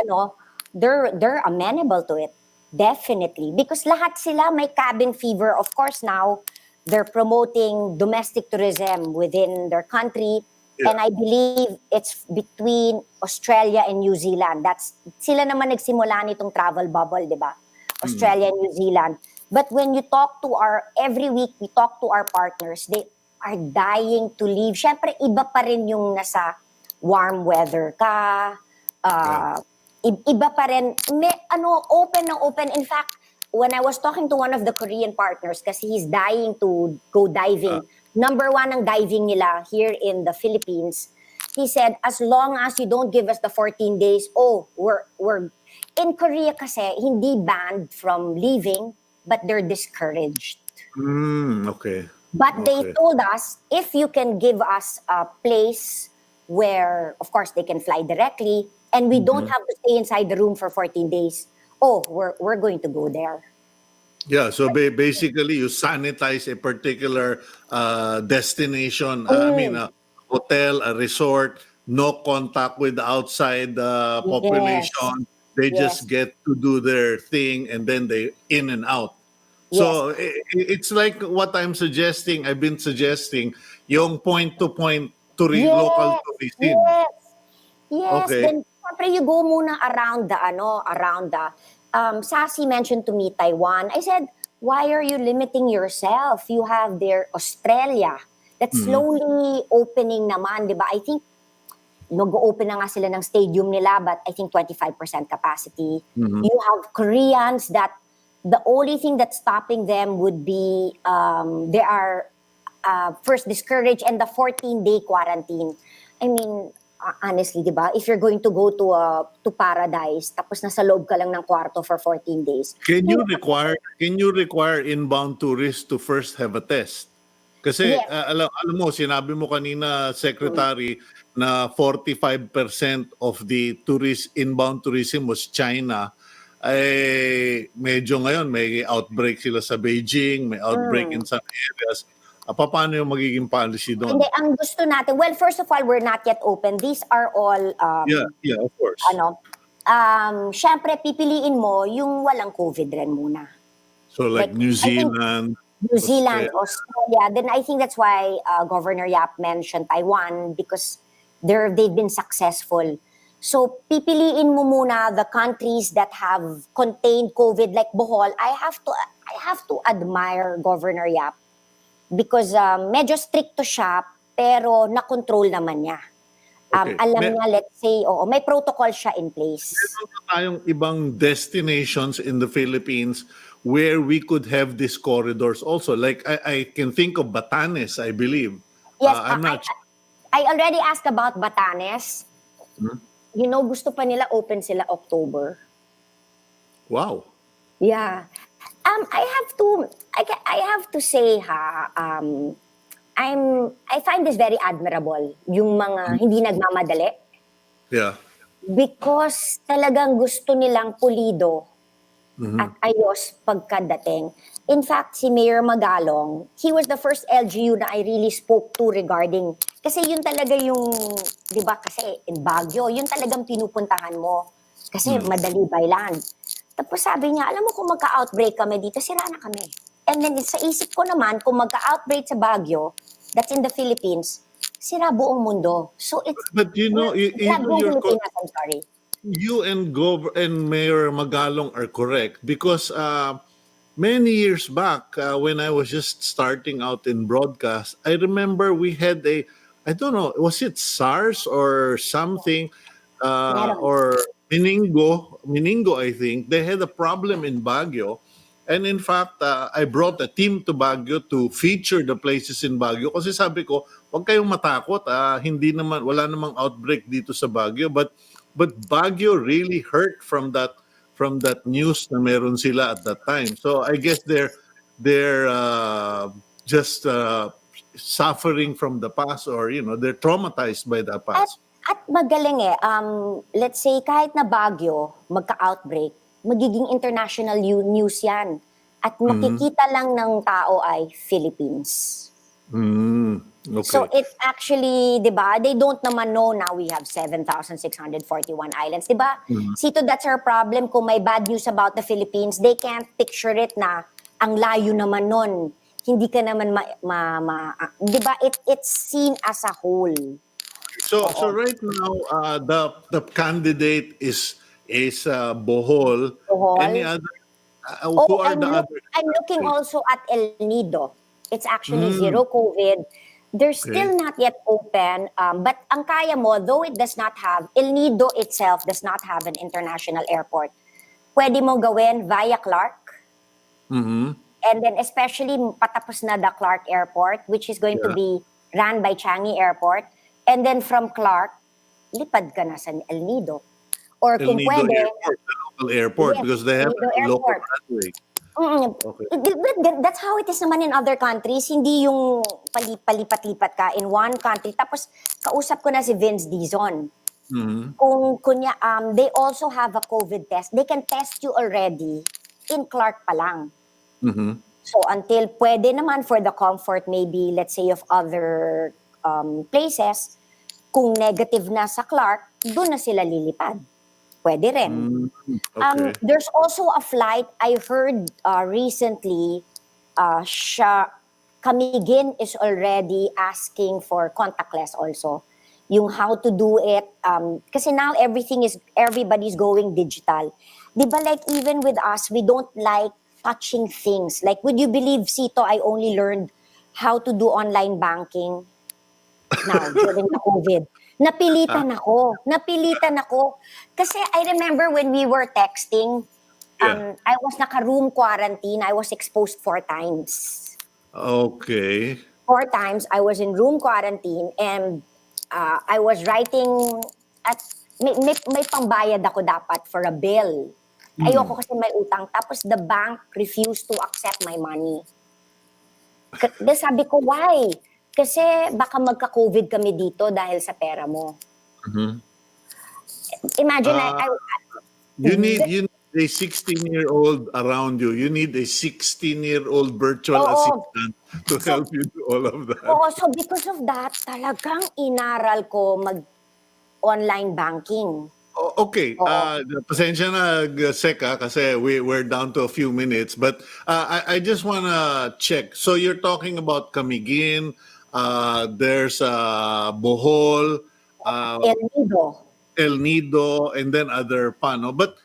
Speaker 4: they're amenable to it. Definitely. Because lahat sila may cabin fever. Of course, now they're promoting domestic tourism within their country.
Speaker 1: Yeah.
Speaker 4: And I believe it's between Australia and New Zealand. That's sila naman nagsimula nitong travel bubble, di ba? Australia and New Zealand. But when you talk to every week we talk to our partners, they are dying to leave. Syempre, iba pa rin yung nasa warm weather ka, iba pa rin, open na open. In fact, when I was talking to one of the Korean partners, kasi he's dying to go diving, number one ang diving nila here in the Philippines, he said, as long as you don't give us the 14 days, we're in Korea kasi, hindi banned from leaving, but they're discouraged.
Speaker 1: Okay.
Speaker 4: But they told us, if you can give us a place where, of course, they can fly directly, and we don't have to stay inside the room for 14 days, we're going to go there.
Speaker 1: Yeah, so basically you sanitize a particular destination, I mean a hotel, a resort, no contact with the outside population. They just get to do their thing and then they in and out. So it's like what I've been suggesting, yung point-to-point local tourism.
Speaker 4: Yes.
Speaker 1: Okay.
Speaker 4: Then, syempre, you go muna around the, Sassy mentioned to me Taiwan. I said, why are you limiting yourself? You have their Australia that's slowly opening naman, di ba? I think, nag-open na nga sila ng stadium nila, but I think 25% capacity. You have Koreans that the only thing that's stopping them would be they are first discouraged and the 14-day quarantine. I mean, honestly, di ba? If you're going to go to paradise, tapos nasa loob ka lang ng kwarto for 14 days.
Speaker 1: Can you require inbound tourists to first have a test? Kasi alam mo, sinabi mo kanina, Secretary, na 45% of the inbound tourism was China. Medyo ngayon may outbreak sila sa Beijing, may outbreak in some areas. Paano yung magiging policy doon?
Speaker 4: Hindi, ang gusto natin, well, first of all, we're not yet open. These are all,
Speaker 1: yeah, of course.
Speaker 4: syempre, pipiliin mo yung walang COVID rin muna.
Speaker 1: So like New Zealand,
Speaker 4: Australia. Then I think that's why Governor Yap mentioned Taiwan because they've been successful. So pipiliin mo muna the countries that have contained COVID like Bohol. I have to admire Governor Yap because medyo stricto siya pero na-control naman niya. Alam niya, let's say, may protocol siya in place.
Speaker 1: Meron na tayong ibang destinations in the Philippines where we could have these corridors also. Like I can think of Batanes, I believe.
Speaker 4: Yes,
Speaker 1: I
Speaker 4: I already asked about Batanes. You know, gusto pa nila open sila October.
Speaker 1: Wow.
Speaker 4: Yeah. I have to say I find this very admirable, yung mga hindi nagmamadali.
Speaker 1: Yeah.
Speaker 4: Because talagang gusto nilang pulido at ayos pagkadating. In fact, si Mayor Magalong, he was the first LGU na I really spoke to regarding, kasi yun talaga yung, di ba, kasi in Baguio, yun talagang pinupuntahan mo. Kasi madali by land. Tapos sabi niya, alam mo kung magka-outbreak kami dito, sira na kami. And then sa isip ko naman, kung magka-outbreak sa Baguio, that's in the Philippines, sira buong mundo. So it's...
Speaker 1: But you know,
Speaker 4: I'm sorry.
Speaker 1: You and Mayor Magalong are correct because many years back when I was just starting out in broadcast, I remember we had I don't know, was it SARS or something or Meningo, I think. They had a problem in Baguio. And in fact, I brought a team to Baguio to feature the places in Baguio kasi sabi ko, huwag kayong matakot, wala namang outbreak dito sa Baguio, but Baguio really hurt from that news na meron sila at that time. So I guess they're just suffering from the past, or they're traumatized by the past.
Speaker 4: At magaling let's say kahit na Baguio magka-outbreak, magiging international news yan. at makikita lang ng tao ay Philippines. So
Speaker 1: Okay.
Speaker 4: it actually, di ba, they don't naman know now we have 7,641 islands, di ba? Sito, that's our problem. Kung may bad news about the Philippines, they can't picture it na ang layo naman nun. Hindi ka naman di ba, it's seen as a whole.
Speaker 1: So right now, the candidate is Bohol. Any
Speaker 4: Bohol.
Speaker 1: other?
Speaker 4: Oh,
Speaker 1: Who are the other?
Speaker 4: I'm looking also at El Nido. It's actually
Speaker 1: Mm.
Speaker 4: zero COVID. They're
Speaker 1: Okay.
Speaker 4: still not yet open. But ang kaya mo, though it does not have, El Nido itself does not have an international airport. Pwede mo gawin via Clark.
Speaker 1: Mhm.
Speaker 4: And then especially patapos na the Clark Airport, which is going to
Speaker 1: Yeah.
Speaker 4: be run by Changi Airport. And then from Clark, lipad ka na sa El Nido. Or
Speaker 1: El
Speaker 4: kung
Speaker 1: Nido
Speaker 4: pwede,
Speaker 1: Airport, the local airport,
Speaker 4: yes,
Speaker 1: because they
Speaker 4: El
Speaker 1: have
Speaker 4: Nido
Speaker 1: a local
Speaker 4: Airport.
Speaker 1: runway. Okay.
Speaker 4: That's how it is naman in other countries. Hindi yung palipat-lipat ka in one country. Tapos, kausap ko na si Vince Dizon.
Speaker 1: Mhm.
Speaker 4: Kung kunya, they also have a COVID test. They can test you already in Clark pa lang.
Speaker 1: Mhm.
Speaker 4: So, until pwede naman for the comfort maybe, let's say, of other places, kung negative na sa Clark, doon na sila lilipad. Pwede rin.
Speaker 1: Okay.
Speaker 4: There's also a flight I heard recently. Camiguin is already asking for contactless also. Yung how to do it. Kasi now everybody's going digital. Di ba like even with us, we don't like touching things. Like would you believe, Sito, I only learned how to do online banking now during the COVID. Napilitan ako. Kasi I remember when we were texting,
Speaker 1: Yeah.
Speaker 4: I was naka-room quarantine. I was exposed 4 times.
Speaker 1: Okay.
Speaker 4: 4 times I was in room quarantine and I was writing at may pambayad ako dapat for a bill. Ayoko kasi may utang. Tapos the bank refused to accept my money. Sabi ko, why? Kasi baka magka-COVID kami dito dahil sa pera mo. Imagine,
Speaker 1: You need a 16-year-old around you. You need a 16-year-old virtual
Speaker 4: Oo.
Speaker 1: assistant to help you do all of that.
Speaker 4: Oo, so because of that, talagang inaral ko mag-online banking.
Speaker 1: Okay,
Speaker 4: Oo.
Speaker 1: pasensya na, Seka, kasi we're down to a few minutes. But I just want to check. So you're talking about Camiguin, there's Bohol,
Speaker 4: El Nido.
Speaker 1: El Nido, and then other no? But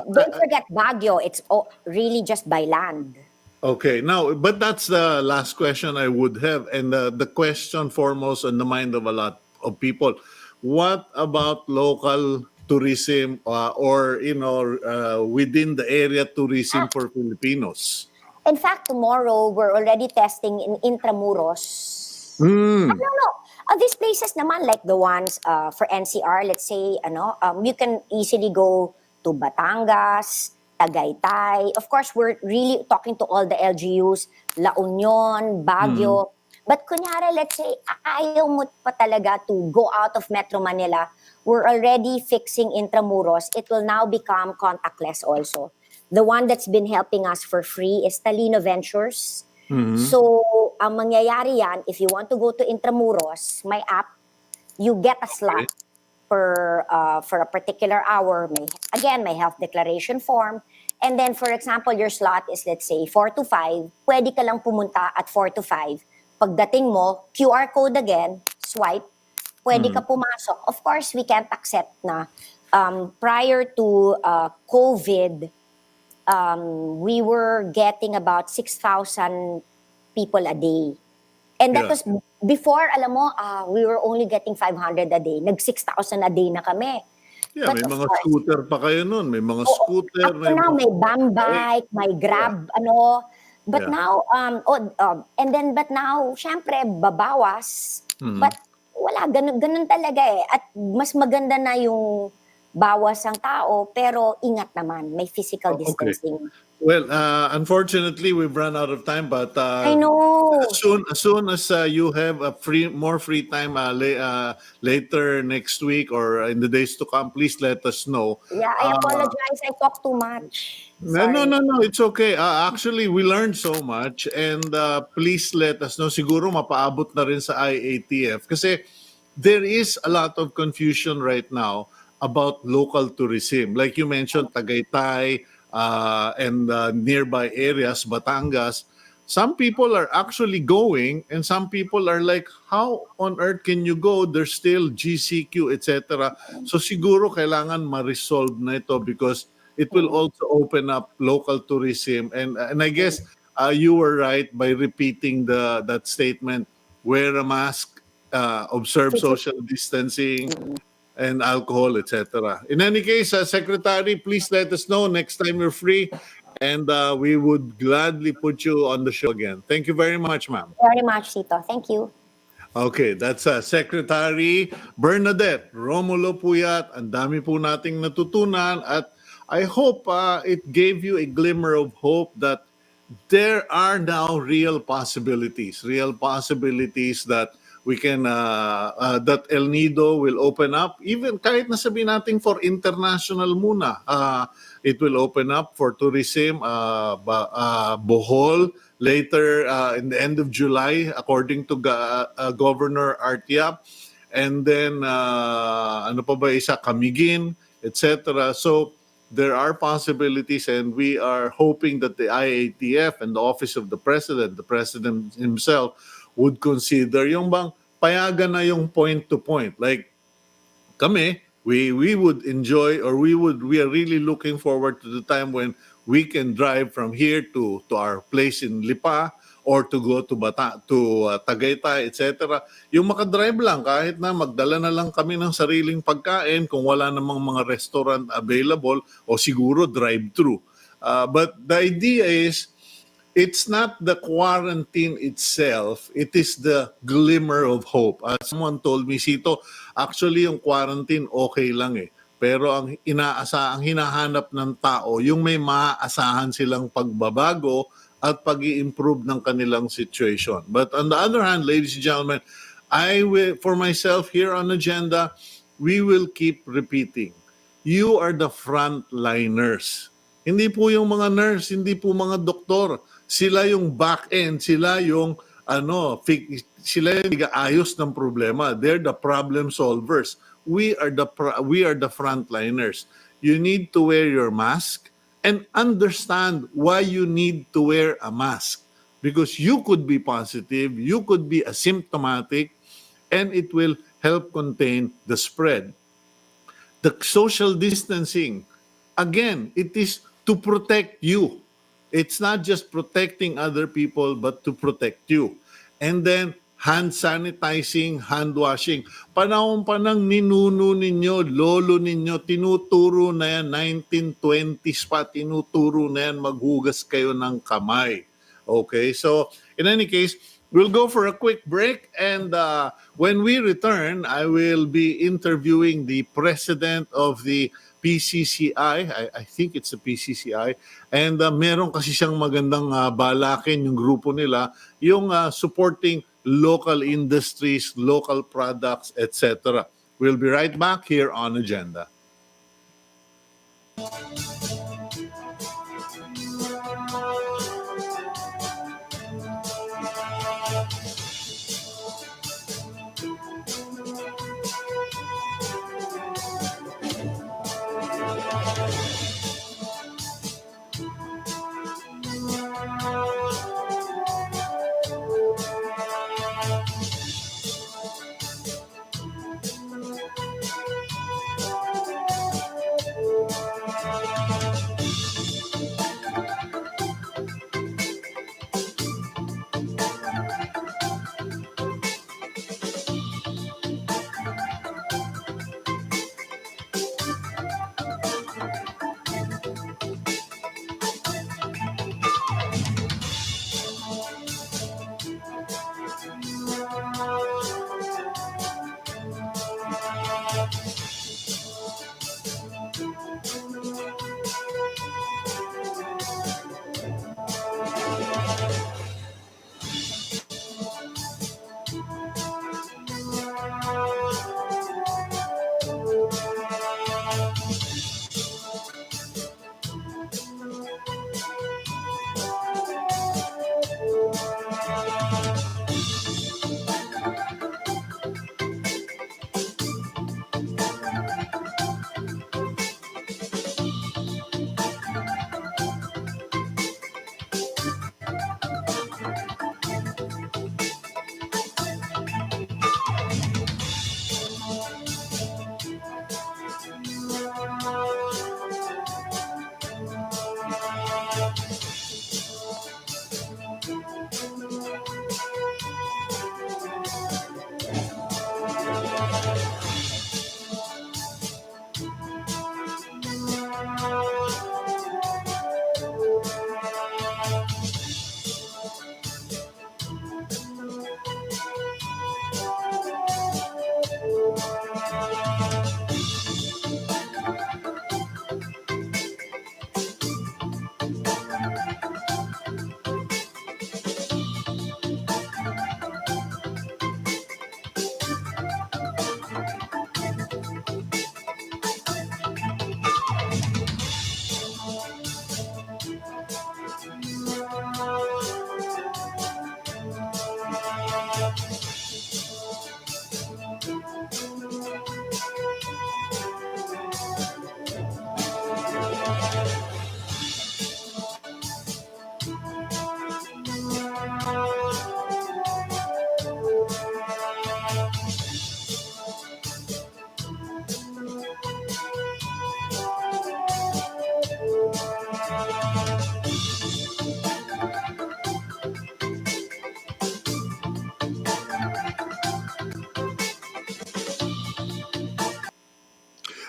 Speaker 4: Don't forget Baguio. It's really just by land.
Speaker 1: okay, now, but that's the last question I would have, and the question foremost on the mind of a lot of people: what about local tourism, or within the area tourism for Filipinos?
Speaker 4: In fact, tomorrow, we're already testing in Intramuros. No. These places naman, like the ones for NCR, let's say, you can easily go to Batangas, Tagaytay. Of course, we're really talking to all the LGUs, La Union, Baguio. But kunyari, let's say, ayaw mo pa talaga to go out of Metro Manila, we're already fixing Intramuros. It will now become contactless also. The one that's been helping us for free is Talino Ventures. So, ang mangyayari yan, if you want to go to Intramuros, my app, you get a slot for a particular hour. May health declaration form. And then, for example, your slot is, let's say, 4 to 5. Pwede ka lang pumunta at 4 to 5. Pagdating mo, QR code again, swipe, pwede ka pumasok. Of course, we can't accept na prior to COVID, we were getting about 6,000 people a day. And that
Speaker 1: Yeah.
Speaker 4: was before, alam mo, we were only getting 500 a day. Nag-6,000 a day na kami.
Speaker 1: Yeah,
Speaker 4: But
Speaker 1: may
Speaker 4: of
Speaker 1: mga
Speaker 4: course,
Speaker 1: scooter pa kayo nun. May mga scooter,
Speaker 4: up to now, may bam bike, may grab, But
Speaker 1: Yeah.
Speaker 4: now, but now, syempre, babawas. But wala, ganun talaga eh. At mas maganda na yung bawas ang tao, pero ingat naman, may physical
Speaker 1: Okay.
Speaker 4: distancing.
Speaker 1: Well, unfortunately, we've run out of time. But
Speaker 4: I know.
Speaker 1: as soon as you have more free time later next week or in the days to come, please let us know.
Speaker 4: Yeah, I apologize. I talk too much.
Speaker 1: No, no,
Speaker 4: Sorry.
Speaker 1: no, no. It's okay. Actually, we learned so much, and please let us know. Siguro mapaabot na rin sa IATF kasi there is a lot of confusion right now about local tourism. Like you mentioned, Tagaytay and nearby areas, Batangas. Some people are actually going, and some people are like, "How on earth can you go? There's still GCQ, etc." So siguro kailangan ma-resolve na ito because it will also open up local tourism, and I guess you were right by repeating that statement: wear a mask, observe social distancing, and alcohol, etc. In any case, Secretary, please let us know next time you're free, and we would gladly put you on the show again. Thank you very much, ma'am.
Speaker 4: Very much, Tito. Thank you.
Speaker 1: Okay, that's Secretary Bernadette Romulo-Puyat. Ang dami po nating natutunan at I hope it gave you a glimmer of hope that there are now real possibilities that we can that El Nido will open up, even kahit nasabihin natin for international muna, it will open up for tourism, Bohol later in the end of July according to Governor Artiap, and then ano pa ba isa, Camiguin, etc. So there are possibilities, and we are hoping that the IATF and the Office of the President himself, would consider yung bang payagan na yung point to point. Like kami, we would enjoy, or we are really looking forward to the time when we can drive from here to our place in Lipa, or to go to Tagaytay, etc. Yung makadrive lang, kahit na magdala na lang kami ng sariling pagkain kung wala namang mga restaurant available, o siguro drive-thru. But the idea is, it's not the quarantine itself, it is the glimmer of hope. Someone told me, Sito, actually yung quarantine okay lang eh. Pero ang hinahanap ng tao, yung may maaasahan silang pagbabago at pag-i-improve ng kanilang situation. But on the other hand, ladies and gentlemen, I will, for myself here on Agenda, we will keep repeating, you are the frontliners. Hindi po yung mga nurse, hindi po mga doktor. Sila yung back end, sila yung sila yung nag-aayos ng problema. They're the problem solvers. We are the frontliners. You need to wear your mask and understand why you need to wear a mask. Because you could be positive, you could be asymptomatic, and it will help contain the spread. The social distancing, again, it is to protect you. It's not just protecting other people, but to protect you. And then, hand sanitizing, hand washing. Panahon pa ng ninuno ninyo, lolo ninyo, tinuturo na yan, 1920s pa, tinuturo na yan, maghugas kayo ng kamay. Okay, so in any case, we'll go for a quick break, and when we return, I will be interviewing the president of the PCCI. I think it's the PCCI. And meron kasi siyang magandang balakin yung grupo nila, yung supporting local industries, local products, etc. We'll be right back here on Agenda.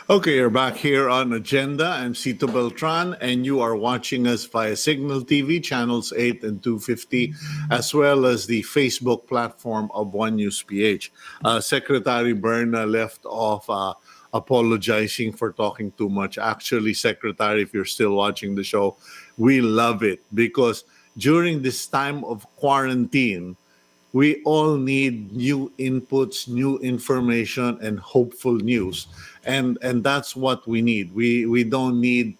Speaker 1: Okay, you're back here on Agenda. I'm Cito Beltran, and you are watching us via Signal TV, channels 8 and 250, as well as the Facebook platform of One News PH. Secretary Berna left off apologizing for talking too much. Actually, Secretary, if you're still watching the show, we love it because during this time of quarantine, we all need new inputs, new information, and hopeful news, and that's what we need. We don't need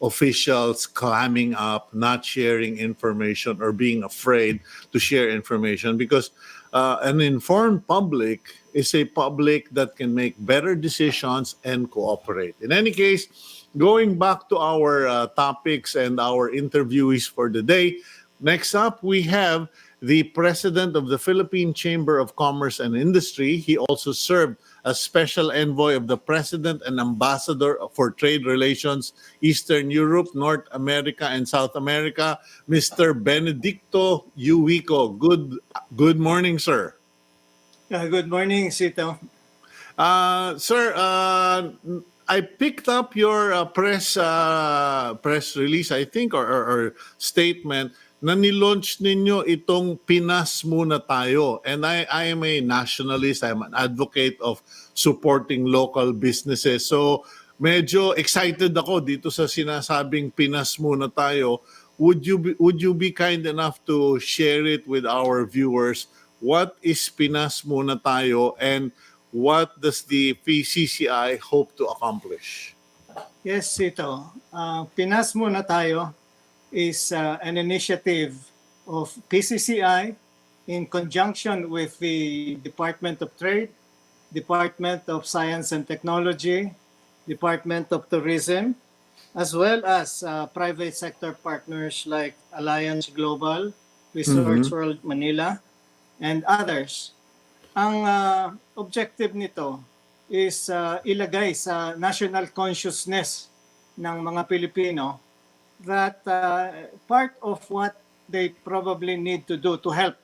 Speaker 1: officials climbing up, not sharing information, or being afraid to share information because an informed public is a public that can make better decisions and cooperate. In any case, going back to our topics and our interviewees for the day, next up we have the president of the Philippine Chamber of Commerce and Industry. He also served as special envoy of the president and ambassador for trade relations, Eastern Europe, North America, and South America, Mr. Benedicto Yujuico. Good morning, sir.
Speaker 5: Good morning, Sito.
Speaker 1: Sir, I picked up your press release, I think, or statement na nilaunch ninyo itong Pinas Muna Tayo. And I am a nationalist. I'm an advocate of supporting local businesses. So medyo excited ako dito sa sinasabing Pinas Muna Tayo. Would you be kind enough to share it with our viewers? What is Pinas Muna Tayo and what does the PCCI hope to accomplish?
Speaker 5: Yes, Sito. Pinas Muna Tayo is an initiative of PCCI in conjunction with the Department of Trade, Department of Science and Technology, Department of Tourism, as well as private sector partners like Alliance Global, Resorts World Manila, and others. Ang objective nito is ilagay sa national consciousness ng mga Pilipino that part of what they probably need to do to help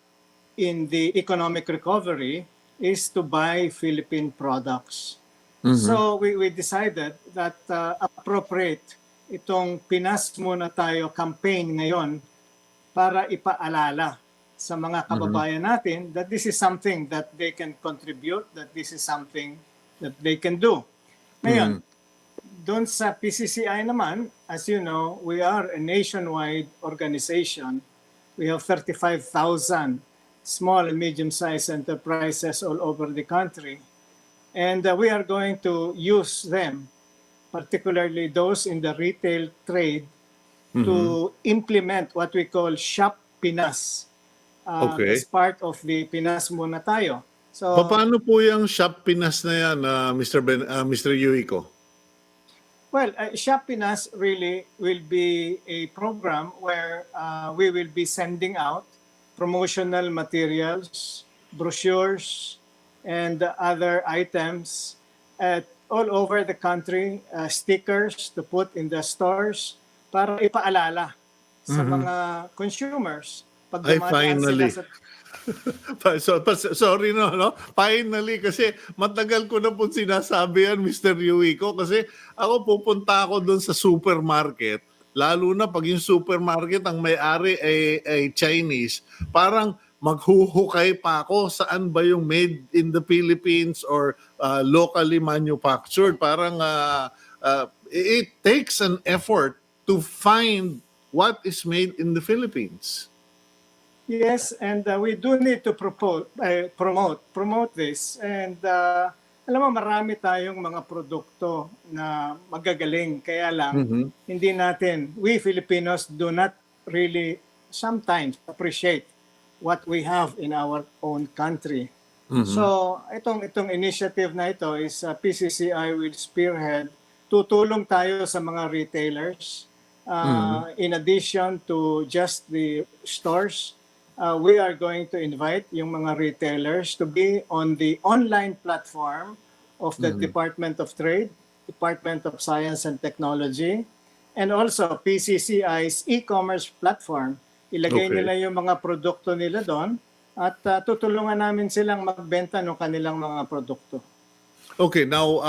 Speaker 5: in the economic recovery is to buy Philippine products. So we decided that appropriate itong Pinas Muna Tayo campaign ngayon para ipaalala sa mga kababayan natin that this is something that they can contribute, that this is something that they can do. Ngayon, doon sa PCCI naman, as you know, we are a nationwide organization. We have 35,000 small and medium-sized enterprises all over the country. And we are going to use them, particularly those in the retail trade, to implement what we call Shop Pinas as part of the Pinas Muna Tayo. So,
Speaker 1: Paano po yung Shop Pinas na yan, Mr. Yujuico?
Speaker 5: well, Shop Pinas really will be a program where we will be sending out promotional materials, brochures, and other items all over the country, stickers to put in the stores para ipaalala sa mga consumers. Pag dumadaan
Speaker 1: finally.
Speaker 5: sila
Speaker 1: Sorry no? Finally, kasi matagal ko na po sinasabi yan, Mr. Yujuico, kasi ako pupunta ako doon sa supermarket, lalo na pag yung supermarket ang may-ari ay Chinese, parang maghuhukay pa ako saan ba yung made in the Philippines or locally manufactured. Parang it takes an effort to find what is made in the Philippines.
Speaker 5: Yes, and we do need to promote this. And alam mo, marami tayong mga produkto na magagaling. Kaya lang, hindi natin, we Filipinos do not really sometimes appreciate what we have in our own country. So, itong initiative na ito is PCCI will spearhead. Tutulong tayo sa mga retailers. In addition to just the stores, we are going to invite yung mga retailers to be on the online platform of the Department of Trade, Department of Science and Technology, and also PCCI's e-commerce platform. Ilagay nila yung mga produkto nila doon at tutulungan namin silang magbenta ng kanilang mga produkto.
Speaker 1: Okay, now,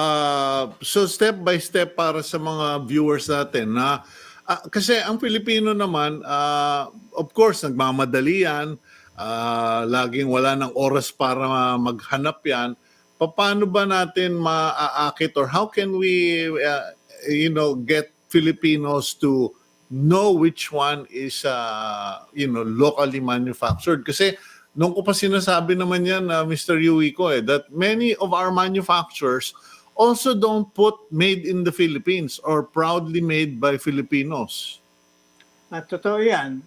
Speaker 1: so step by step para sa mga viewers natin na kasi ang Pilipino naman, of course, nagmamadali yan, laging wala ng oras para maghanap yan. Paano ba natin maaakit or how can we, get Filipinos to know which one is, locally manufactured? Kasi nung ko pa sinasabi naman yan, Mr. Yujuico, that many of our manufacturers also don't put made in the Philippines or proudly made by Filipinos.
Speaker 5: At totoo yan.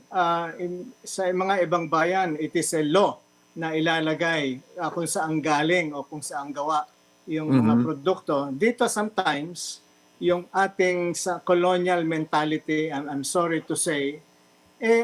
Speaker 5: Sa mga ibang bayan, it is a law na ilalagay kung saan galing o kung saan gawa yung mga produkto. Dito sometimes, yung ating sa colonial mentality, I'm sorry to say,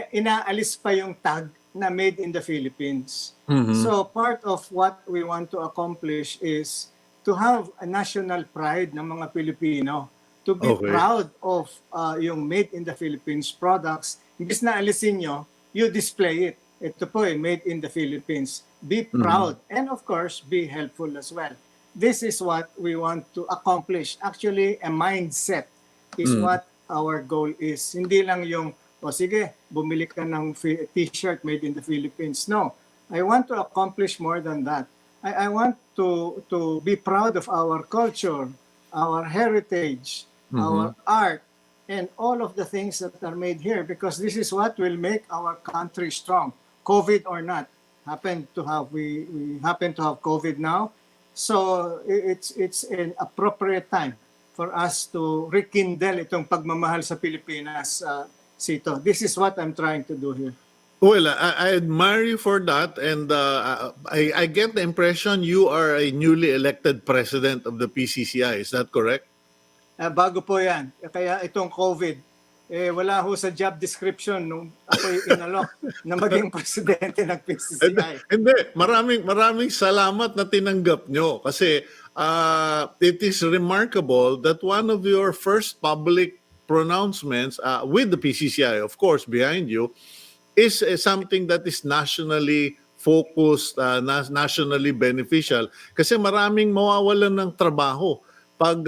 Speaker 5: inaalis pa yung tag na made in the Philippines. So part of what we want to accomplish is to have a national pride ng mga Pilipino, to be proud of yung made in the Philippines products. Imbis na alisin nyo, you display it. Ito po made in the Philippines. Be proud and of course, be helpful as well. This is what we want to accomplish. Actually, a mindset is what our goal is. Hindi lang yung o sige, bumili ka ng t-shirt made in the Philippines. No, I want to accomplish more than that. I want to be proud of our culture, our heritage, our art, and all of the things that are made here because this is what will make our country strong. COVID or not, we happen to have COVID now. So it's an appropriate time for us to rekindle itong pagmamahal sa Pilipinas, Cito. This is what I'm trying to do here.
Speaker 1: Well, I admire you for that, and I get the impression you are a newly elected president of the PCCI. Is that correct?
Speaker 5: Bago po yan. Kaya itong COVID, wala ho sa job description nung ako'y inalok na maging presidente ng PCCI.
Speaker 1: Hindi, maraming salamat na tinanggap nyo kasi it is remarkable that one of your first public pronouncements with the PCCI, of course, behind you, is something that is nationally focused, nationally beneficial. Kasi maraming mawawalan ng trabaho pag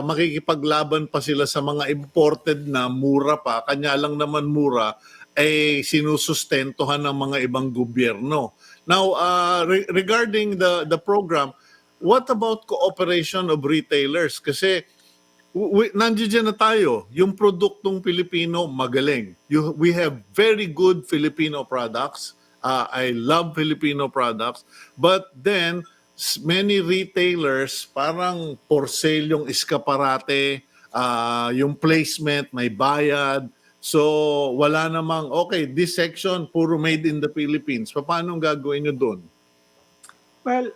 Speaker 1: makikipaglaban pa sila sa mga imported na mura pa, kanya lang naman mura, ay sinusustentuhan ng mga ibang gobyerno. Now, regarding the program, what about cooperation of retailers? Kasi nandiyan na tayo. Yung produktong Pilipino, magaling. We have very good Filipino products. I love Filipino products. But then, many retailers, parang for sale yung eskaparate, yung placement, may bayad. So, wala namang, okay, this section, puro made in the Philippines. Paano gagawin nyo dun?
Speaker 5: Well,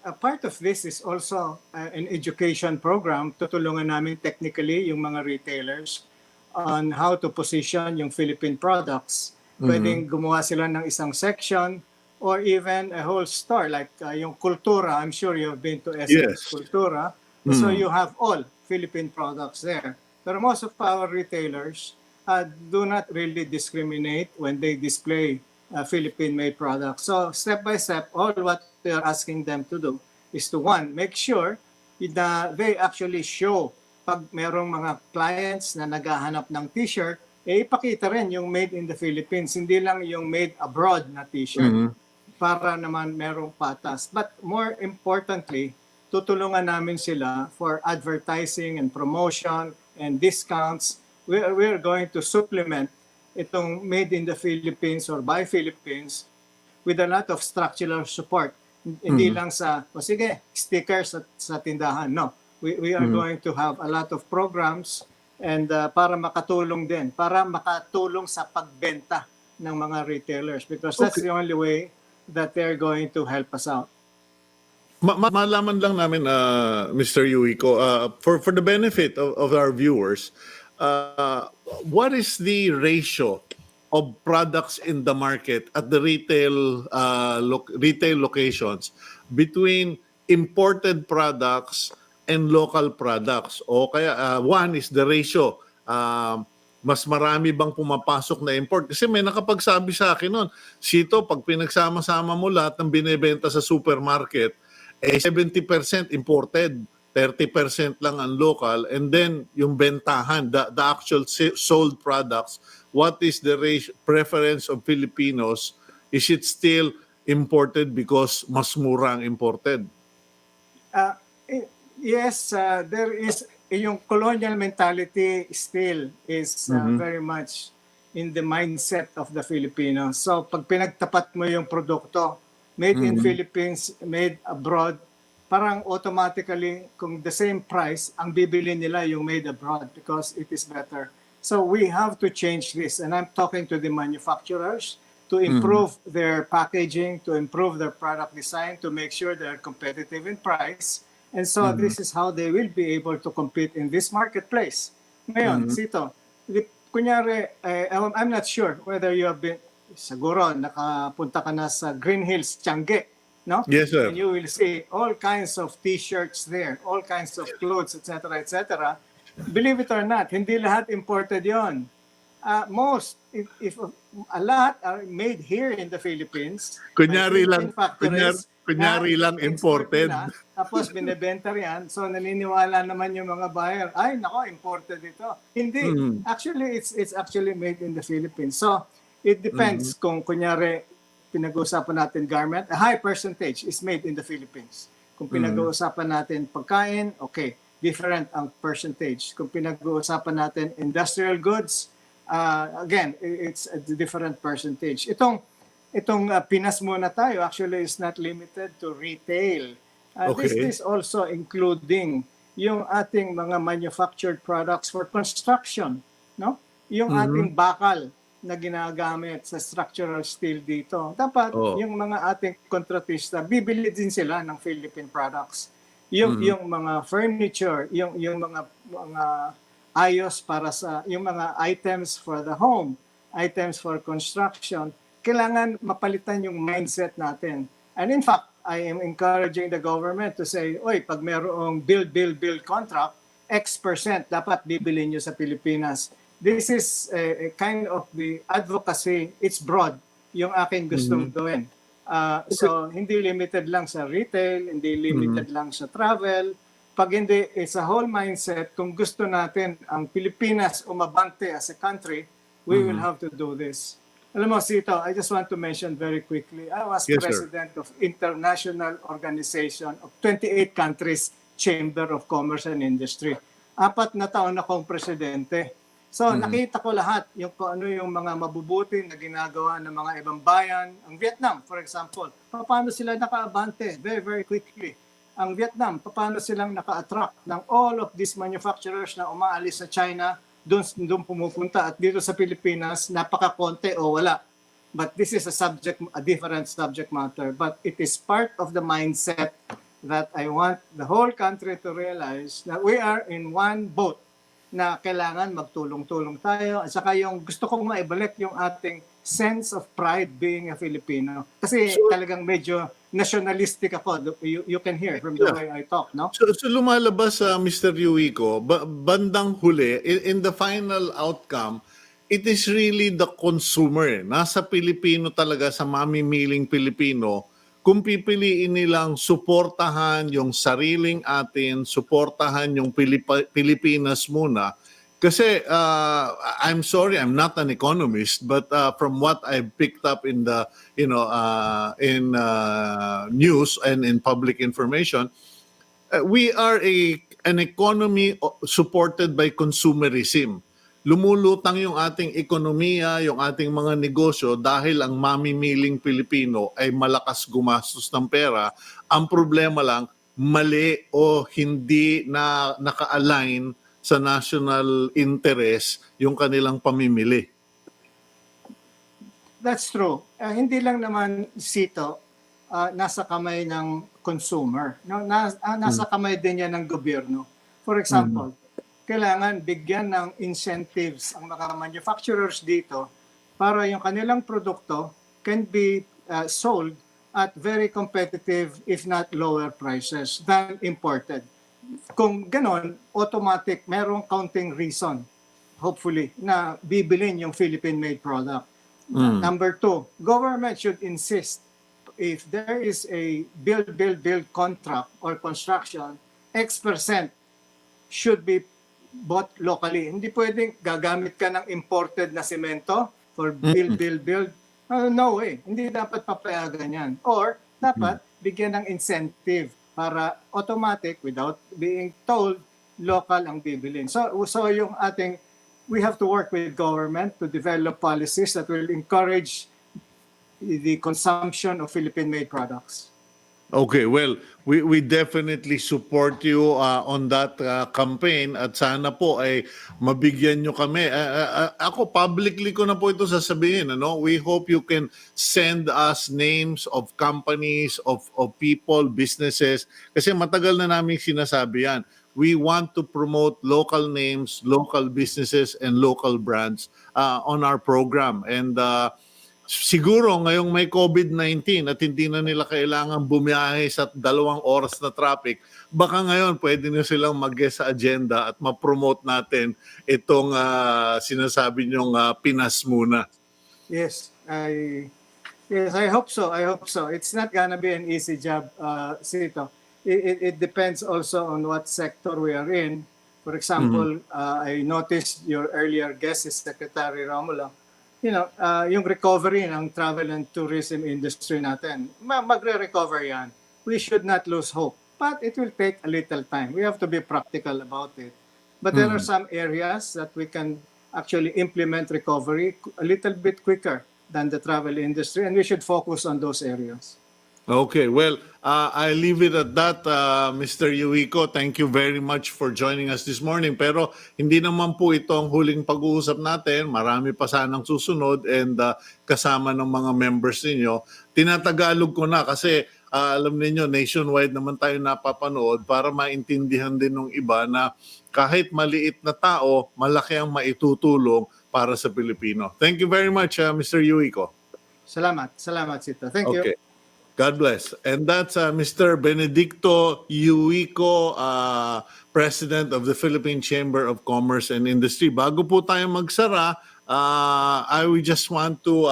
Speaker 5: a part of this is also an education program. Tutulungan namin technically yung mga retailers on how to position yung Philippine products. Pwedeng gumawa sila ng isang section or even a whole store like yung Kultura. I'm sure you've been to SM's Kultura. So you have all Philippine products there. But most of our retailers do not really discriminate when they display Philippine-made products. So step by step, all what they are asking them to do is to one, make sure that they actually show pag merong mga clients na naghahanap ng t-shirt, ipakita rin yung made in the Philippines, hindi lang yung made abroad na t-shirt para naman merong patas. But more importantly, tutulungan namin sila for advertising and promotion and discounts. We're going to supplement itong made in the Philippines or by Philippines with a lot of structural support. Hindi lang sa, sige, stickers sa tindahan. No, we are going to have a lot of programs and para makatulong din, para makatulong sa pagbenta ng mga retailers because that's the only way that they're going to help us out.
Speaker 1: Malaman lang namin, Mr. Yujuico, for the benefit of our viewers, what is the ratio of products in the market at the retail locations between imported products and local products? O kaya one is the ratio. Mas marami bang pumapasok na import? Kasi may nakapagsabi sa akin nun, Cito, pag pinagsama-sama mo lahat ng binebenta sa supermarket, 70% imported, 30% lang ang local, and then yung bentahan, the actual sold products, what is the preference of Filipinos? Is it still imported because mas mura ang imported?
Speaker 5: Uh, yes, there is yung colonial mentality still is very much in the mindset of the Filipinos. So pag pinagtapat mo yung produkto, made in Philippines, made abroad, parang automatically kung the same price, ang bibili nila yung made abroad because it is better. So we have to change this, and I'm talking to the manufacturers to improve their packaging, to improve their product design, to make sure they're competitive in price. And so this is how they will be able to compete in this marketplace. Ngayon, Cito, kunyari, I'm not sure whether you have been, siguro nakapunta ka na sa Green Hills, Tiangge, no?
Speaker 1: Yes, sir.
Speaker 5: And you will see all kinds of t-shirts there, all kinds of clothes, etc., etc. Believe it or not, hindi lahat imported yon. Most, if a lot are made here in the Philippines.
Speaker 1: Kunyari
Speaker 5: Philippine
Speaker 1: lang,
Speaker 5: factories
Speaker 1: kunyari lang
Speaker 5: export
Speaker 1: imported.
Speaker 5: nila, tapos binebenta riyan. So naniniwala naman yung mga buyer, ay nako, imported ito. Hindi. Actually, it's actually made in the Philippines. So it depends kung kunyari pinag-uusapan natin garment, a high percentage is made in the Philippines. Kung pinag-uusapan natin pagkain, okay, different ang percentage. Kung pinag-uusapan natin industrial goods, again, it's a different percentage. Itong Pinas muna tayo actually is not limited to retail.
Speaker 1: Okay.
Speaker 5: This is also including yung ating mga manufactured products for construction, no? Yung ating bakal na ginagamit sa structural steel dito. Dapat yung mga ating kontratista, bibili din sila ng Philippine products. Yung mga furniture, yung mga ayos para sa yung mga items for the home, items for construction, kailangan mapalitan yung mindset natin. And in fact, I am encouraging the government to say, oy, pag merong build contract, X% dapat bibili nyo sa Pilipinas. This is a kind of the advocacy, it's broad, yung aking gustong gawin. So, hindi limited lang sa retail, hindi limited lang sa travel. Pag hindi, it's a whole mindset. Kung gusto natin ang Pilipinas umabante as a country, we will have to do this. Alam mo, Cito, I just want to mention very quickly, I was president of international organization of 28 countries, Chamber of Commerce and Industry. 4 na taon akong presidente. So nakita ko lahat yung kung ano yung mga mabubuti na ginagawa ng mga ibang bayan. Ang Vietnam, for example, paano sila nakaabante very, very quickly. Ang Vietnam, paano silang naka-attract ng all of these manufacturers na umaalis sa China, doon pumupunta, at dito sa Pilipinas, napaka-konti o wala. But this is a different subject matter. But it is part of the mindset that I want the whole country to realize that we are in one boat, na kailangan magtulong-tulong tayo. At saka yung gusto kong maibalik yung ating sense of pride being a Filipino. Kasi talagang medyo nationalistic ako. You can hear from the way I talk, no?
Speaker 1: So lumalabas sa Mr. Yujuico, bandang huli, in the final outcome, it is really the consumer. Nasa Pilipino talaga, sa mamimiling Pilipino, kung pipiliin nilang suportahan yung sariling atin, suportahan yung Pilipinas muna. Kasi I'm sorry, I'm not an economist, but from what I've picked up in the in news and in public information, we are an economy supported by consumerism. Lumulutang yung ating ekonomiya, yung ating mga negosyo dahil ang mamimiling Pilipino ay malakas gumastos ng pera. Ang problema lang, mali o hindi na naka-align sa national interest yung kanilang pamimili.
Speaker 5: That's true. Hindi lang naman, Cito, nasa kamay ng consumer. No? Nasa kamay din yan ng gobyerno. For example, kailangan bigyan ng incentives ang mga manufacturers dito para yung kanilang produkto can be sold at very competitive, if not lower prices than imported. Kung ganon, automatic, merong counting reason, hopefully, na bibilin yung Philippine-made product. Number 2, government should insist if there is a build contract or construction, X% should be bought locally. Hindi pwedeng gagamit ka ng imported na semento for build. No way. Hindi dapat papayagan yan. Or dapat bigyan ng incentive para automatic, without being told, local ang bibilin. So yung ating, we have to work with government to develop policies that will encourage the consumption of Philippine-made products.
Speaker 1: Okay, well, we definitely support you on that campaign at sana po ay mabigyan nyo kami. Ako, publicly ko na po ito sasabihin. Ano? We hope you can send us names of companies, of people, businesses. Kasi matagal na namin sinasabi yan. We want to promote local names, local businesses, and local brands on our program. And siguro ngayong may COVID-19 at hindi na nila kailangan bumiyahe sa 2 oras na traffic, baka ngayon pwede nyo silang mag-guest sa agenda at ma-promote natin itong sinasabi nyong Pinas muna.
Speaker 5: Yes, I hope so. It's not gonna be an easy job, Cito. It depends also on what sector we are in. For example, I noticed your earlier guest is Secretary Romulo. Yung recovery ng travel and tourism industry natin, magre-recover yan. We should not lose hope. But it will take a little time. We have to be practical about it. But there are some areas that we can actually implement recovery a little bit quicker than the travel industry, and we should focus on those areas.
Speaker 1: Okay, well, I leave it at that, Mr. Yujuico. Thank you very much for joining us this morning. Pero hindi naman po ito ang huling pag-uusap natin. Marami pa sanang susunod and kasama ng mga members ninyo. Tinatagalog ko na kasi alam niyo nationwide naman tayo napapanood para maintindihan din ng iba na kahit maliit na tao, malaki ang maitutulong para sa Pilipino. Thank you very much, Mr. Yujuico.
Speaker 5: Salamat, Cito. Thank you.
Speaker 1: Okay. God bless. And that's Mr. Benedicto Yujuico, President of the Philippine Chamber of Commerce and Industry. Bago po tayo magsara, I would just want to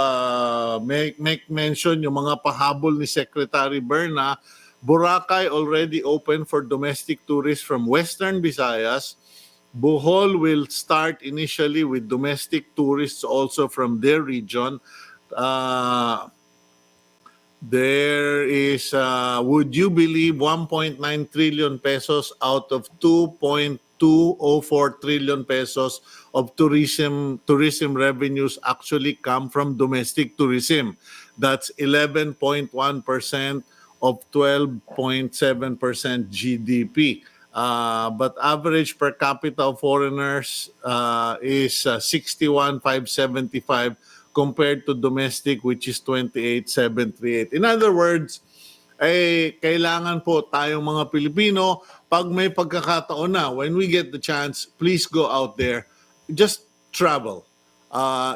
Speaker 1: make mention yung mga pahabol ni Secretary Berna. Boracay already open for domestic tourists from Western Visayas. Bohol will start initially with domestic tourists also from their region. There is, would you believe, 1.9 trillion pesos out of 2.204 trillion pesos of tourism revenues actually come from domestic tourism. That's 11.1% of 12.7% GDP. But average per capita of foreigners is 61,575 compared to domestic, which is 28,738. In other words, kailangan po tayong mga Pilipino, pag may pagkakataon na, when we get the chance, please go out there. Just travel.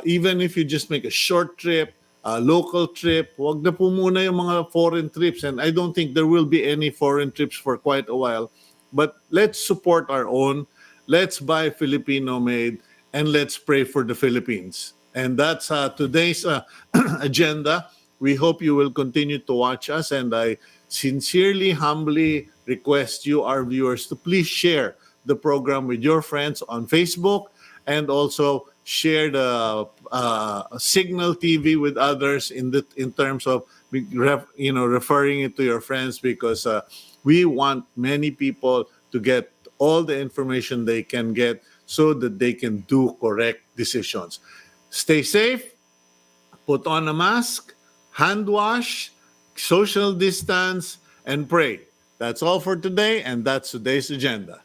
Speaker 1: Even if you just make a short trip, a local trip, wag na po muna yung mga foreign trips. And I don't think there will be any foreign trips for quite a while. But let's support our own. Let's buy Filipino-made. And let's pray for the Philippines. And that's today's agenda. We hope you will continue to watch us. And I sincerely, humbly request you, our viewers, to please share the program with your friends on Facebook and also share the Signal TV with others in terms of referring it to your friends, because we want many people to get all the information they can get so that they can do correct decisions. Stay safe, put on a mask, hand wash, social distance, and pray. That's all for today, and that's today's agenda.